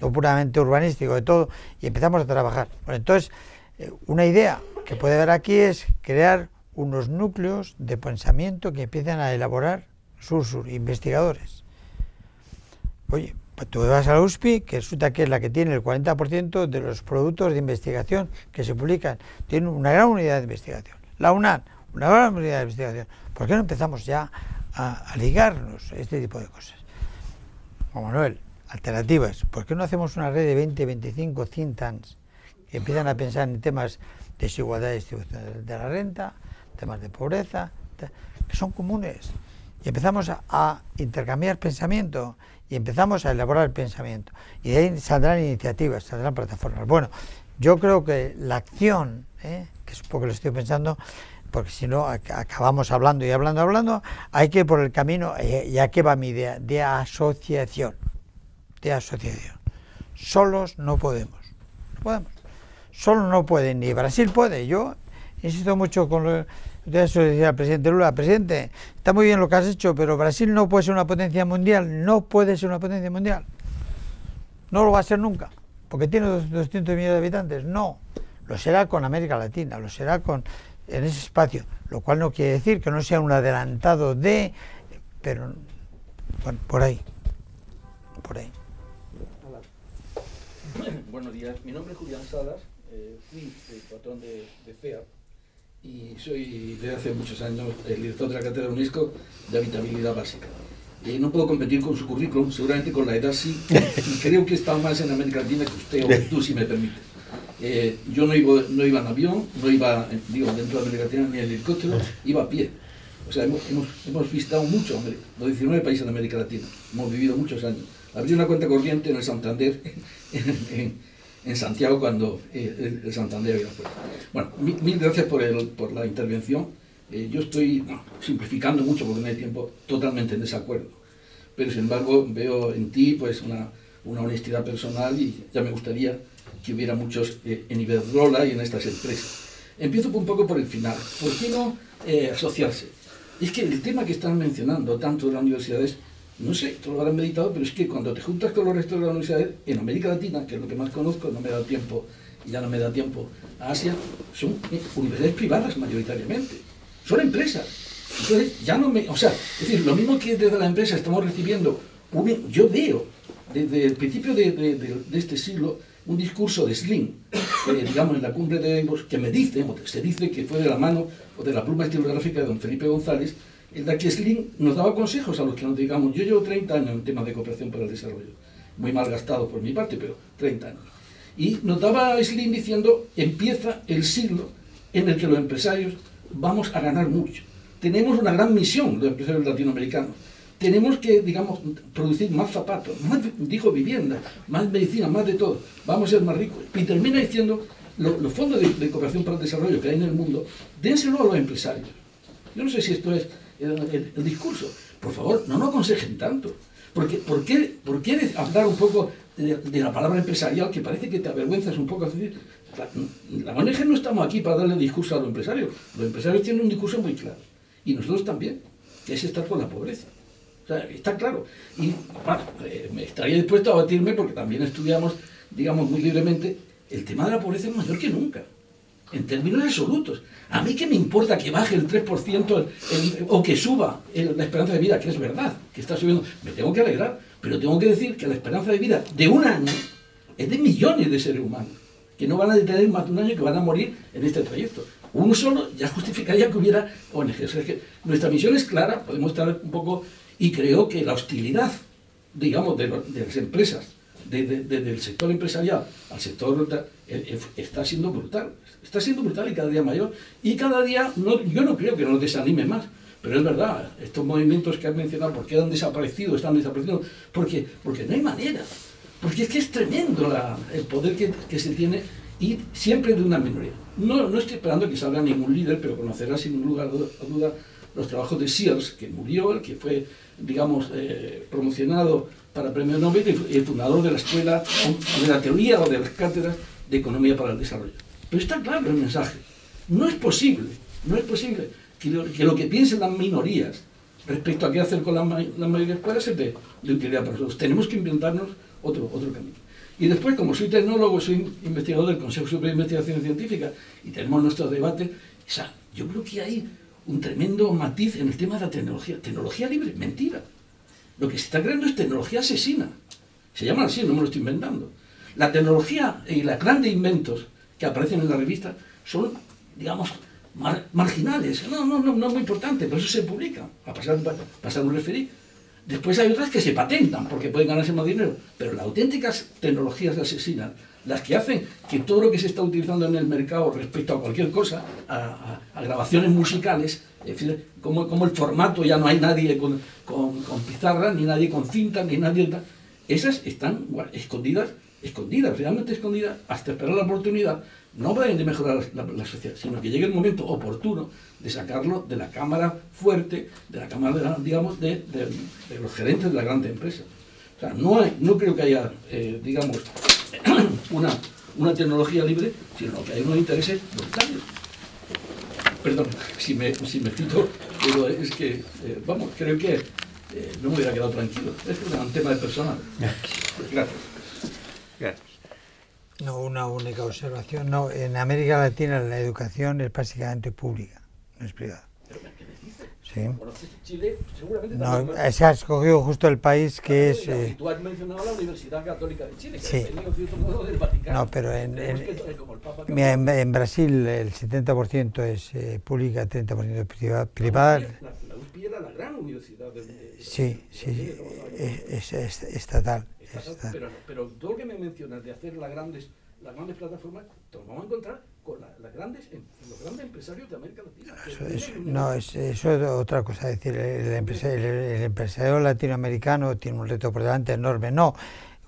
no puramente urbanístico, de todo, y empezamos a trabajar? Bueno, entonces, una idea que puede haber aquí es crear unos núcleos de pensamiento que empiecen a elaborar sur, investigadores. Oye, pues tú vas a la USPI, que resulta que es la que tiene el 40% de los productos de investigación que se publican. Tiene una gran unidad de investigación. La UNAM, una gran unidad de investigación. ¿Por qué no empezamos ya a ligarnos a este tipo de cosas? Juan Manuel, alternativas. ¿Por qué no hacemos una red de 20, 25 think tanks que empiezan a pensar en temas de desigualdad y distribución de la renta, temas de pobreza, que son comunes? Y empezamos a intercambiar pensamiento y empezamos a elaborar pensamiento. Y de ahí saldrán iniciativas, saldrán plataformas. Bueno, yo creo que la acción, que es un poco lo estoy pensando, porque si no acabamos hablando y hablando, hay que ir por el camino, y aquí va mi idea, de asociación. Solos no podemos. Solo no pueden, ni Brasil puede. Yo insisto mucho con lo de eso, decía el presidente Lula: presidente, está muy bien lo que has hecho, pero Brasil no puede ser una potencia mundial, no puede ser una potencia mundial. No lo va a ser nunca, porque tiene 200 millones de habitantes. No, lo será con América Latina, lo será en ese espacio, lo cual no quiere decir que no sea un adelantado de, pero bueno, por ahí. Buenos días, mi nombre es Julián Salas, fui el patrón de FEA y soy desde hace muchos años el director de la cátedra UNESCO de habitabilidad básica. No puedo competir con su currículum, seguramente con la edad sí, y creo que he estado más en América Latina que usted o que tú, si me permite. Yo no iba en avión, no iba dentro de América Latina ni en helicóptero, iba a pie. O sea, hemos visitado mucho, los 19 países de América Latina, hemos vivido muchos años. Abrí una cuenta corriente en el Santander, en Santiago, cuando el Santander había puesto. Bueno, mil gracias por la intervención. Yo estoy simplificando mucho porque no hay tiempo, totalmente en desacuerdo. Pero sin embargo veo en ti pues una honestidad personal y ya me gustaría que hubiera muchos en Iberdrola y en estas empresas. Empiezo un poco por el final. ¿Por qué no asociarse? Es que el tema que están mencionando tanto de las universidades, no sé, todos lo habrán meditado, pero es que cuando te juntas con los restos de las universidades, en América Latina, que es lo que más conozco, no me da tiempo, y ya no me da tiempo, a Asia, son universidades privadas mayoritariamente, son empresas. Entonces, ya no me... O sea, es decir, lo mismo que desde la empresa estamos recibiendo, yo veo, desde el principio de este siglo, un discurso de Slim, digamos, en la cumbre de Davos, que se dice que fue de la mano o de la pluma estilográfica de don Felipe González, en la que Slim nos daba consejos a los que nos dedicamos. Yo llevo 30 años en temas de cooperación para el desarrollo, muy mal gastado por mi parte, pero 30 años. Y notaba a Slim diciendo, empieza el siglo en el que los empresarios vamos a ganar mucho. Tenemos una gran misión, los empresarios latinoamericanos. Tenemos que, digamos, producir más zapatos, más, dijo, vivienda, más medicina, más de todo. Vamos a ser más ricos. Y termina diciendo, los fondos de cooperación para el desarrollo que hay en el mundo, dénselo a los empresarios. Yo no sé si esto es el discurso. Por favor, no nos aconsejen tanto. Porque, ¿por qué hablar un poco de la palabra empresarial, que parece que te avergüenzas un poco? Es decir, la ONG no estamos aquí para darle discurso a los empresarios. Los empresarios tienen un discurso muy claro. Y nosotros también, que es estar con la pobreza. O sea, está claro. Y bueno, me estaría dispuesto a batirme porque también estudiamos, digamos, muy libremente. El tema de la pobreza es mayor que nunca, en términos absolutos. A mí qué me importa que baje el 3% o que suba la esperanza de vida, que es verdad, que está subiendo. Me tengo que alegrar, pero tengo que decir que la esperanza de vida de un año es de millones de seres humanos, que no van a tener más de un año y que van a morir en este trayecto. Uno solo ya justificaría que hubiera ONG. O sea, es que nuestra misión es clara, podemos estar un poco... Y creo que la hostilidad, digamos, de las empresas, del sector empresarial al sector está siendo brutal. Está siendo brutal y cada día mayor. Y cada día, yo no creo que nos desanime más. Pero es verdad, estos movimientos que has mencionado, ¿por qué han desaparecido? Están desapareciendo. Porque no hay manera. Porque es que es tremendo el poder que se tiene, y siempre de una minoría. No estoy esperando que salga ningún líder, pero conocerá sin lugar a duda los trabajos de Sears, que murió, el que fue, digamos, promocionado para premio Nobel, y el fundador de la escuela, de la teoría o de las cátedras de economía para el desarrollo. Pero está claro el mensaje. No es posible que lo que piensen las minorías respecto a qué hacer con las mayorías pueda ser de utilidad para nosotros. Tenemos que inventarnos otro camino. Y después, como soy tecnólogo, soy investigador del Consejo Superior de Investigación Científica y tenemos nuestro debate, o sea, yo creo que hay un tremendo matiz en el tema de la tecnología. Tecnología libre, mentira. Lo que se está creando es tecnología asesina. Se llaman así, no me lo estoy inventando. La tecnología y los grandes inventos que aparecen en la revista son, digamos, marginales. No muy importante, pero eso se publica, a pasar un referí. Después hay otras que se patentan porque pueden ganarse más dinero, pero las auténticas tecnologías asesinas, las que hacen que todo lo que se está utilizando en el mercado respecto a cualquier cosa, a grabaciones musicales, es decir, como el formato ya no hay nadie con pizarra, ni nadie con cinta, ni nadie... Esas están escondidas, realmente escondidas, hasta esperar la oportunidad, no para de mejorar la sociedad, sino que llegue el momento oportuno de sacarlo de la cámara fuerte, de la cámara, digamos, de los gerentes de las grandes empresas. O sea, no creo que haya, digamos, una tecnología libre, sino que hay unos intereses brutales. Perdón, si me cito, pero es que, vamos, creo que no me hubiera quedado tranquilo. Es un tema de personal. Gracias. No, una única observación. No, en América Latina la educación es básicamente pública, no es privada. ¿Pero qué me dices? Sí. ¿Conoces Chile? Seguramente no, se ha escogido justo el país que es... Tú has mencionado la Universidad Católica de Chile, que sí. ha tenido cierto modo del Vaticano. No, pero en Brasil el 70% es pública, 30% privada. La USP era la gran universidad del mundo. Sí, es estatal. Pero todo lo que me mencionas de hacer las grandes plataformas, te lo vamos a encontrar con los grandes empresarios de América Latina. Eso es otra cosa. Es decir, el empresario latinoamericano tiene un reto por delante enorme. No,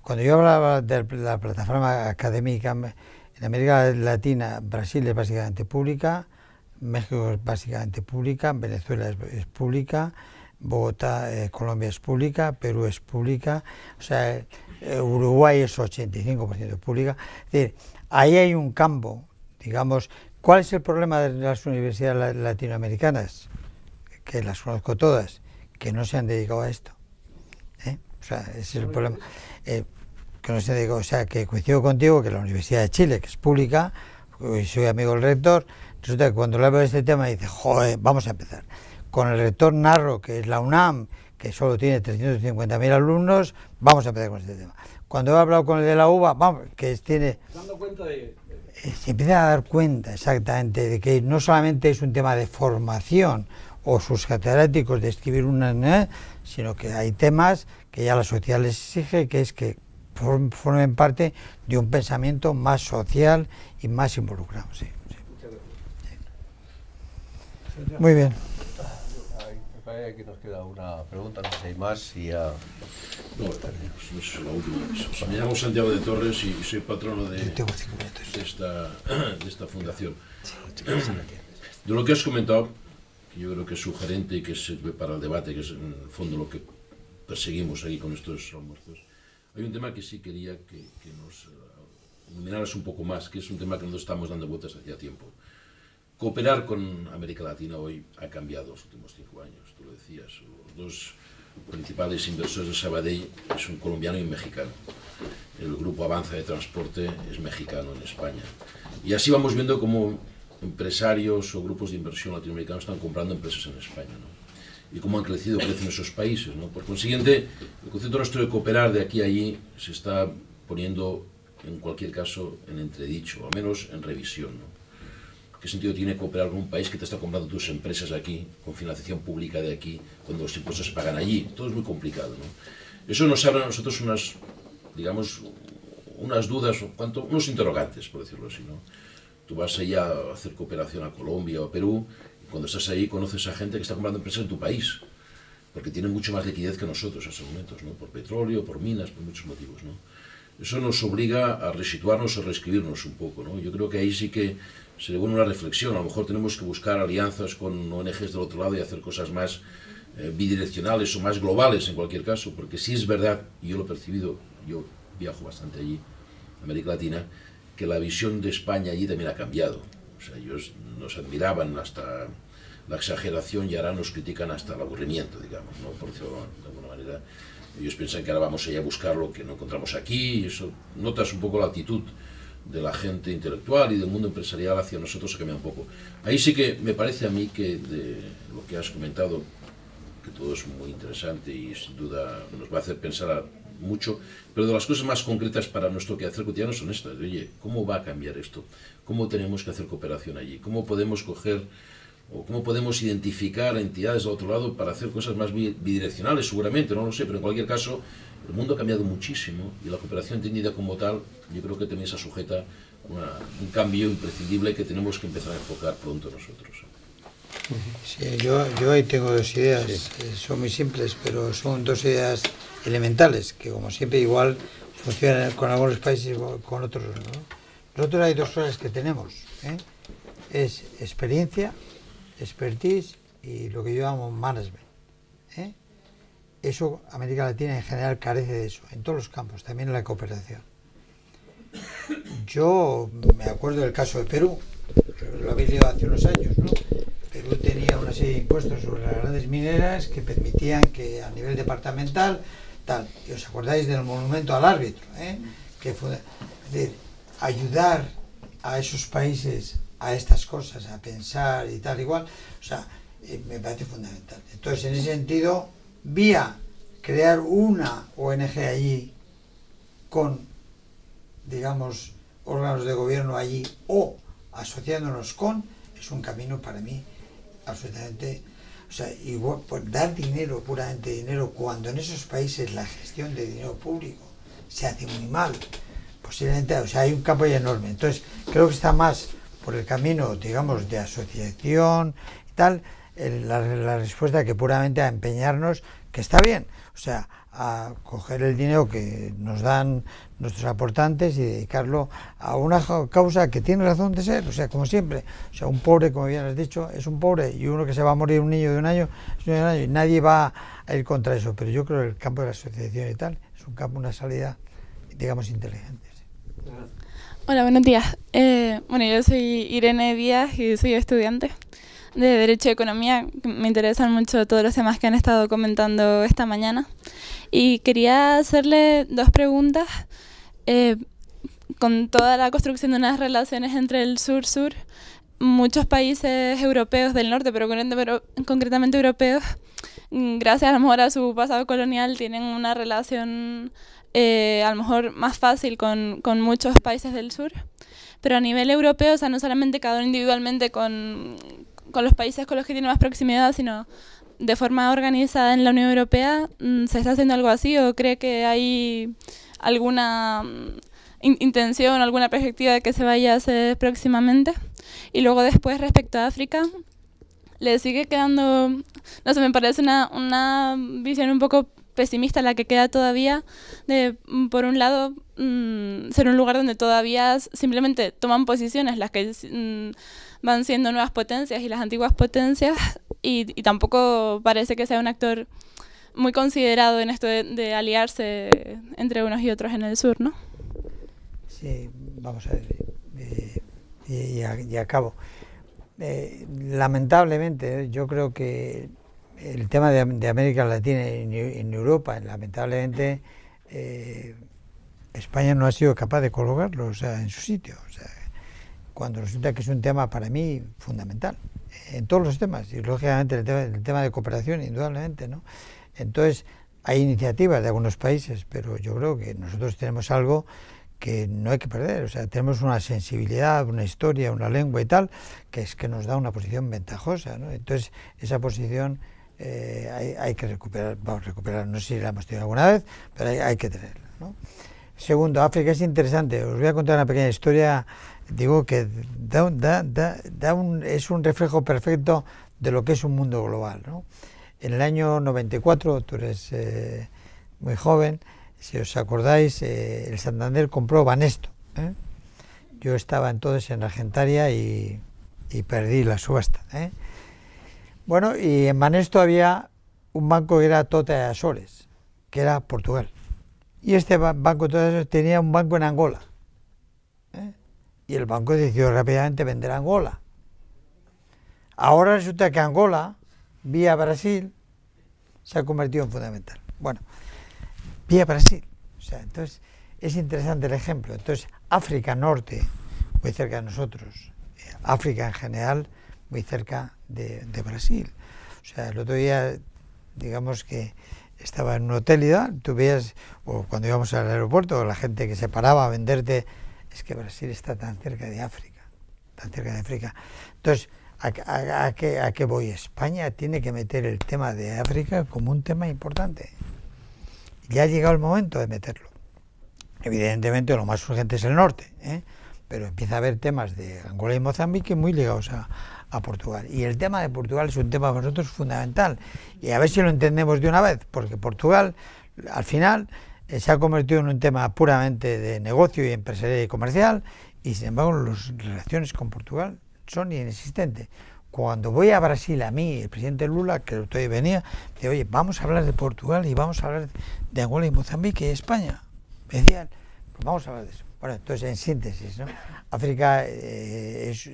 cuando yo hablaba de la plataforma académica, en América Latina, Brasil es básicamente pública, México es básicamente pública, Venezuela es pública, Bogotá, Colombia es pública, Perú es pública, o sea, Uruguay es 85% pública. Es decir, ahí hay un campo, digamos. ¿Cuál es el problema de las universidades latinoamericanas? Que las conozco todas, que no se han dedicado a esto. O sea, ese es el problema. Que no se han dedicado, o sea, que coincido contigo que la Universidad de Chile, que es pública, y soy amigo del rector, resulta que cuando le hablo de este tema dice, joder, vamos a empezar. Con el rector Narro, que es la UNAM, que solo tiene 350.000 alumnos, vamos a empezar con este tema. Cuando he hablado con el de la UBA, vamos, que tiene... Dando cuenta se empieza a dar cuenta exactamente de que no solamente es un tema de formación o sus catedráticos de escribir sino que hay temas que ya la sociedad les exige, que es que formen parte de un pensamiento más social y más involucrado. Sí, sí. Muy bien. Me parece que nos queda una pregunta, no sé si hay más. Y ya... No, es la última. Me llamo Santiago de Torres y soy patrono de esta fundación. De lo que has comentado, que yo creo que es sugerente y que sirve para el debate, que es en el fondo lo que perseguimos aquí con estos almuerzos, hay un tema que sí quería que nos iluminaras un poco más, que es un tema que nos estamos dando vueltas hacía tiempo. Cooperar con América Latina hoy ha cambiado los últimos 5 años, tú lo decías. Los dos principales inversores de Sabadell es un colombiano y un mexicano. El grupo Avanza de Transporte es mexicano en España. Y así vamos viendo cómo empresarios o grupos de inversión latinoamericanos están comprando empresas en España, ¿no? Y cómo crecen esos países, ¿no? Por consiguiente, el concepto nuestro de cooperar de aquí a allí se está poniendo, en cualquier caso, en entredicho, o al menos en revisión, ¿no? ¿Qué sentido tiene cooperar con un país que te está comprando tus empresas aquí, con financiación pública de aquí, cuando los impuestos se pagan allí? Todo es muy complicado, ¿no? Eso nos abre a nosotros unas, digamos, unas dudas, unos interrogantes, por decirlo así, ¿no? Tú vas allá a hacer cooperación a Colombia o a Perú, y cuando estás ahí conoces a gente que está comprando empresas en tu país, porque tienen mucho más liquidez que nosotros en esos momentos, ¿no? Por petróleo, por minas, por muchos motivos, ¿no? Eso nos obliga a resituarnos, a reescribirnos un poco, ¿no? Yo creo que ahí sí que sería buena una reflexión. A lo mejor tenemos que buscar alianzas con ONGs del otro lado y hacer cosas más bidireccionales o más globales en cualquier caso, porque sí es verdad, y yo lo he percibido, yo viajo bastante allí, América Latina, que la visión de España allí también ha cambiado. O sea, ellos nos admiraban hasta la exageración y ahora nos critican hasta el aburrimiento, digamos, ¿no? Por decirlo de alguna manera. Ellos piensan que ahora vamos allá a buscar lo que no encontramos aquí, y eso notas un poco la actitud de la gente intelectual y del mundo empresarial hacia nosotros se cambia un poco. Ahí sí que me parece a mí que de lo que has comentado, que todo es muy interesante y sin duda nos va a hacer pensar mucho, pero de las cosas más concretas para nuestro quehacer cotidiano son estas. Oye, ¿cómo va a cambiar esto? ¿Cómo tenemos que hacer cooperación allí? ¿Cómo podemos coger o cómo podemos identificar entidades del otro lado para hacer cosas más bidireccionales? Seguramente, no lo sé, pero en cualquier caso el mundo ha cambiado muchísimo y la cooperación entendida como tal, yo creo que también está sujeta a un cambio imprescindible que tenemos que empezar a enfocar pronto nosotros. Sí, yo ahí tengo dos ideas, son muy simples, pero son dos ideas elementales, que como siempre igual funcionan con algunos países y con otros no. Nosotros hay dos cosas que tenemos, es experiencia, expertise y lo que yo llamo management. Eso América Latina en general carece de eso, en todos los campos, también en la cooperación. Yo me acuerdo del caso de Perú, lo habéis leído hace unos años, ¿no? Perú tenía una serie de impuestos sobre las grandes mineras que permitían que a nivel departamental, tal, y os acordáis del monumento al árbitro, que fue, es decir, ayudar a esos países a estas cosas, a pensar y tal, igual, o sea, me parece fundamental. Entonces, en ese sentido, vía crear una ONG allí con, digamos, órganos de gobierno allí o asociándonos con, es un camino para mí absolutamente, o sea, igual, pues dar dinero, puramente dinero, cuando en esos países la gestión de dinero público se hace muy mal, posiblemente, o sea, hay un campo ahí enorme. Entonces, creo que está más por el camino, digamos, de asociación y tal, la respuesta que puramente a empeñarnos, que está bien, o sea, a coger el dinero que nos dan nuestros aportantes y dedicarlo a una causa que tiene razón de ser, o sea, como siempre, o sea, un pobre, como bien has dicho, es un pobre, y uno que se va a morir, un niño de un año, es un niño de un año, y nadie va a ir contra eso, pero yo creo que el campo de la asociación y tal es un campo, una salida, digamos, inteligente. Sí. Hola, buenos días. Bueno, yo soy Irene Díaz y soy estudiante de Derecho y Economía. Me interesan mucho todos los temas que han estado comentando esta mañana. Y quería hacerle dos preguntas. Con toda la construcción de unas relaciones entre el sur-sur, muchos países europeos del norte, pero concretamente europeos, gracias a lo mejor a su pasado colonial, tienen una relación a lo mejor más fácil con muchos países del sur. Pero a nivel europeo, o sea, no solamente cada uno individualmente con los países con los que tiene más proximidad, sino de forma organizada en la Unión Europea, ¿se está haciendo algo así o cree que hay alguna intención, alguna perspectiva de que se vaya a hacer próximamente. Y luego después, respecto a África, le sigue quedando, no sé, me parece una visión un poco pesimista la que queda todavía de, por un lado, ser un lugar donde todavía simplemente toman posiciones las que van siendo nuevas potencias y las antiguas potencias, y tampoco parece que sea un actor muy considerado en esto de aliarse entre unos y otros en el sur, ¿no? Sí, vamos a ver, y acabo. Lamentablemente, yo creo que el tema de América Latina en Europa, lamentablemente, España no ha sido capaz de colocarlo, o sea, en su sitio. O sea, cuando resulta que es un tema para mí fundamental, en todos los temas, y lógicamente el tema de cooperación, indudablemente, ¿no? Entonces, hay iniciativas de algunos países, pero yo creo que nosotros tenemos algo que no hay que perder, o sea, tenemos una sensibilidad, una historia, una lengua y tal, que es que nos da una posición ventajosa, ¿no? Entonces, esa posición hay que recuperar, vamos a recuperar, no sé si la hemos tenido alguna vez, pero hay que tenerla, ¿no? Segundo, África es interesante, os voy a contar una pequeña historia, digo que es un reflejo perfecto de lo que es un mundo global, ¿no? En el año 94, tú eres muy joven, si os acordáis, el Santander compró Banesto, ¿eh? Yo estaba entonces en Argentaria y perdí la subasta, ¿eh? Bueno, y en Banesto había un banco que era Tota de Azores, que era Portugal. Y este banco Tota de Azores tenía un banco en Angola, ¿eh? Y el banco decidió rápidamente vender a Angola. Ahora resulta que Angola, vía Brasil, se ha convertido en fundamental. Bueno, vía Brasil. O sea, entonces es interesante el ejemplo. Entonces, África Norte, muy cerca de nosotros. África en general, muy cerca de Brasil. O sea, el otro día, digamos que estaba en un hotel y tú veías, o cuando íbamos al aeropuerto, la gente que se paraba a venderte, es que Brasil está tan cerca de África, tan cerca de África. Entonces, ¿a qué voy? España tiene que meter el tema de África como un tema importante. Ya ha llegado el momento de meterlo. Evidentemente lo más urgente es el norte, ¿eh? Pero empieza a haber temas de Angola y Mozambique muy ligados a Portugal. Y el tema de Portugal es un tema para nosotros fundamental. Y a ver si lo entendemos de una vez, porque Portugal, al final, se ha convertido en un tema puramente de negocio y empresarial y comercial, y sin embargo las relaciones con Portugal son inexistentes. Cuando voy a Brasil, a mí, el presidente Lula, que todavía venía, dice, oye, vamos a hablar de Portugal y vamos a hablar de Angola y Mozambique y España. Me decían, pues vamos a hablar de eso. Bueno, entonces, en síntesis, ¿no? África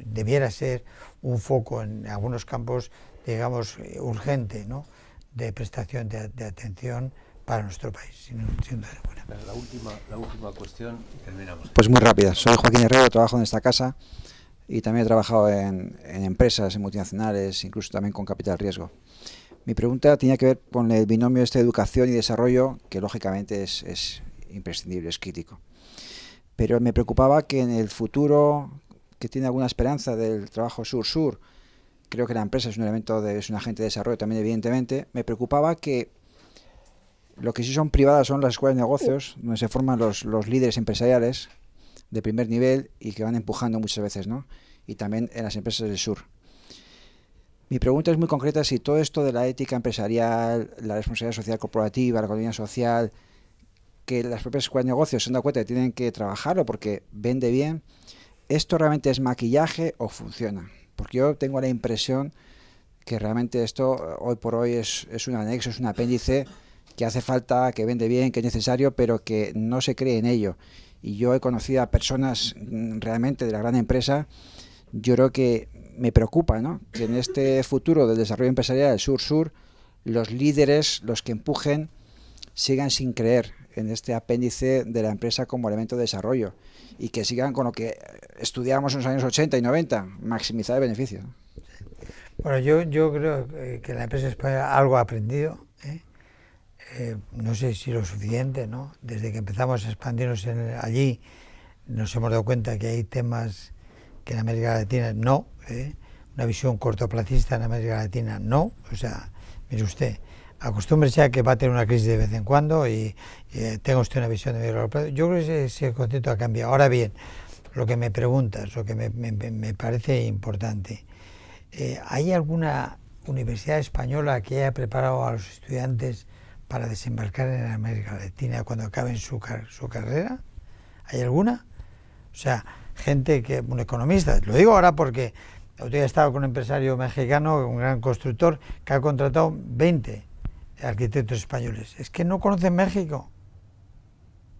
debiera ser un foco en algunos campos, digamos, urgente, ¿no?, de prestación de atención para nuestro país. Sin duda alguna. La última cuestión y terminamos. Pues muy rápida. Soy Joaquín Herrero, trabajo en esta casa y también he trabajado en empresas, en multinacionales, incluso también con capital riesgo. Mi pregunta tenía que ver con el binomio de educación y desarrollo, que lógicamente es imprescindible, es crítico. Pero me preocupaba que en el futuro, que tiene alguna esperanza del trabajo sur-sur, creo que la empresa es un elemento, es un agente de desarrollo también, evidentemente, me preocupaba que lo que sí son privadas son las escuelas de negocios, donde se forman los líderes empresariales de primer nivel y que van empujando muchas veces, ¿no? Y también en las empresas del sur. Mi pregunta es muy concreta, si todo esto de la ética empresarial, la responsabilidad social corporativa, la economía social, que las propias escuelas de negocios se han dado cuenta que tienen que trabajarlo porque vende bien, ¿esto realmente es maquillaje o funciona? Porque yo tengo la impresión que realmente esto hoy por hoy es un anexo, es un apéndice que hace falta, que vende bien, que es necesario, pero que no se cree en ello. Y yo he conocido a personas realmente de la gran empresa, yo creo que me preocupa, ¿no?, que en este futuro del desarrollo empresarial del sur-sur, los líderes, los que empujen, sigan sin creer en este apéndice de la empresa como elemento de desarrollo y que sigan con lo que estudiábamos en los años 80 y 90, maximizar el beneficio. Bueno, yo creo que la empresa española algo ha aprendido, ¿eh? No sé si lo suficiente, ¿no? Desde que empezamos a expandirnos allí nos hemos dado cuenta que hay temas que en América Latina no, una visión cortoplacista en América Latina no, o sea, mire usted, acostúmbrese a que va a tener una crisis de vez en cuando y tenga usted una visión de medio largo plazo. Yo creo que ese concepto ha cambiado. Ahora bien, lo que me preguntas, lo que me parece importante, ¿hay alguna universidad española que haya preparado a los estudiantes para desembarcar en América Latina cuando acaben su carrera? ¿Hay alguna? O sea, gente que, un economista, lo digo ahora porque el otro día he estado con un empresario mexicano, un gran constructor, que ha contratado 20 arquitectos españoles. Es que no conocen México.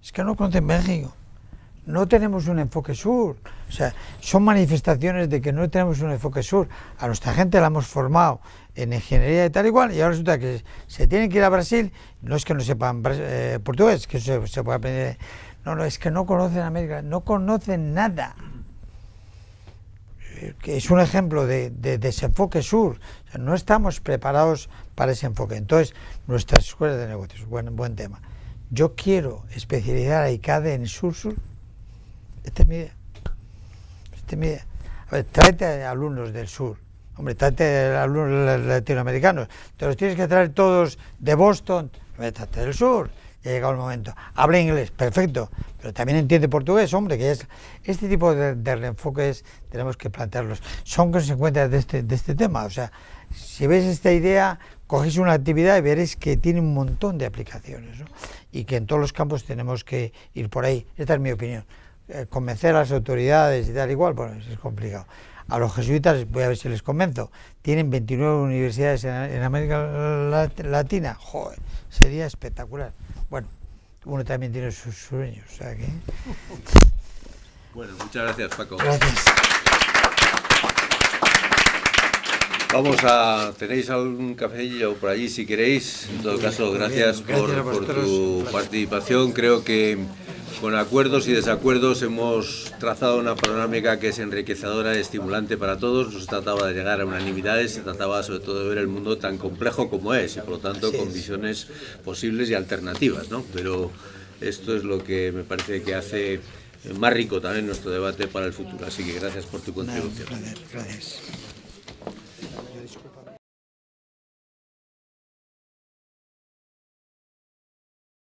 Es que no conocen México. No tenemos un enfoque sur. O sea, son manifestaciones de que no tenemos un enfoque sur. A nuestra gente la hemos formado en ingeniería y tal igual, y ahora resulta que se tienen que ir a Brasil. No es que no sepan portugués, que se puede aprender. No, es que no conocen América, no conocen nada. Que es un ejemplo de desenfoque sur. O sea, no estamos preparados para ese enfoque. Entonces, nuestras escuelas de negocios, buen tema. Yo quiero especializar a ICADE en el sur-sur. Esta es mi idea. A ver, tráete a alumnos del sur. Hombre, tráete a alumnos latinoamericanos. Te los tienes que traer todos de Boston. Tráete del sur. Ya ha llegado el momento. Habla inglés, perfecto, pero también entiende portugués, hombre, que es este tipo de reenfoques tenemos que plantearlos. Son consecuencias de este tema. O sea, si veis esta idea, cogéis una actividad y veréis que tiene un montón de aplicaciones, ¿no? Y que en todos los campos tenemos que ir por ahí. Esta es mi opinión. Convencer a las autoridades y tal igual, bueno, es complicado. A los jesuitas, voy a ver si les convenzo, tienen 29 universidades en América Latina. Joder, sería espectacular. Bueno, uno también tiene sus sueños, o sea que... Bueno, muchas gracias, Paco. Gracias. ¿Tenéis algún cafecillo por allí si queréis? En todo caso, gracias por tu participación. Creo que con acuerdos y desacuerdos hemos trazado una panorámica que es enriquecedora y estimulante para todos. No se trataba de llegar a unanimidades, se trataba sobre todo de ver el mundo tan complejo como es y por lo tanto con visiones posibles y alternativas, ¿no? Pero esto es lo que me parece que hace más rico también nuestro debate para el futuro. Así que gracias por tu contribución. Gracias.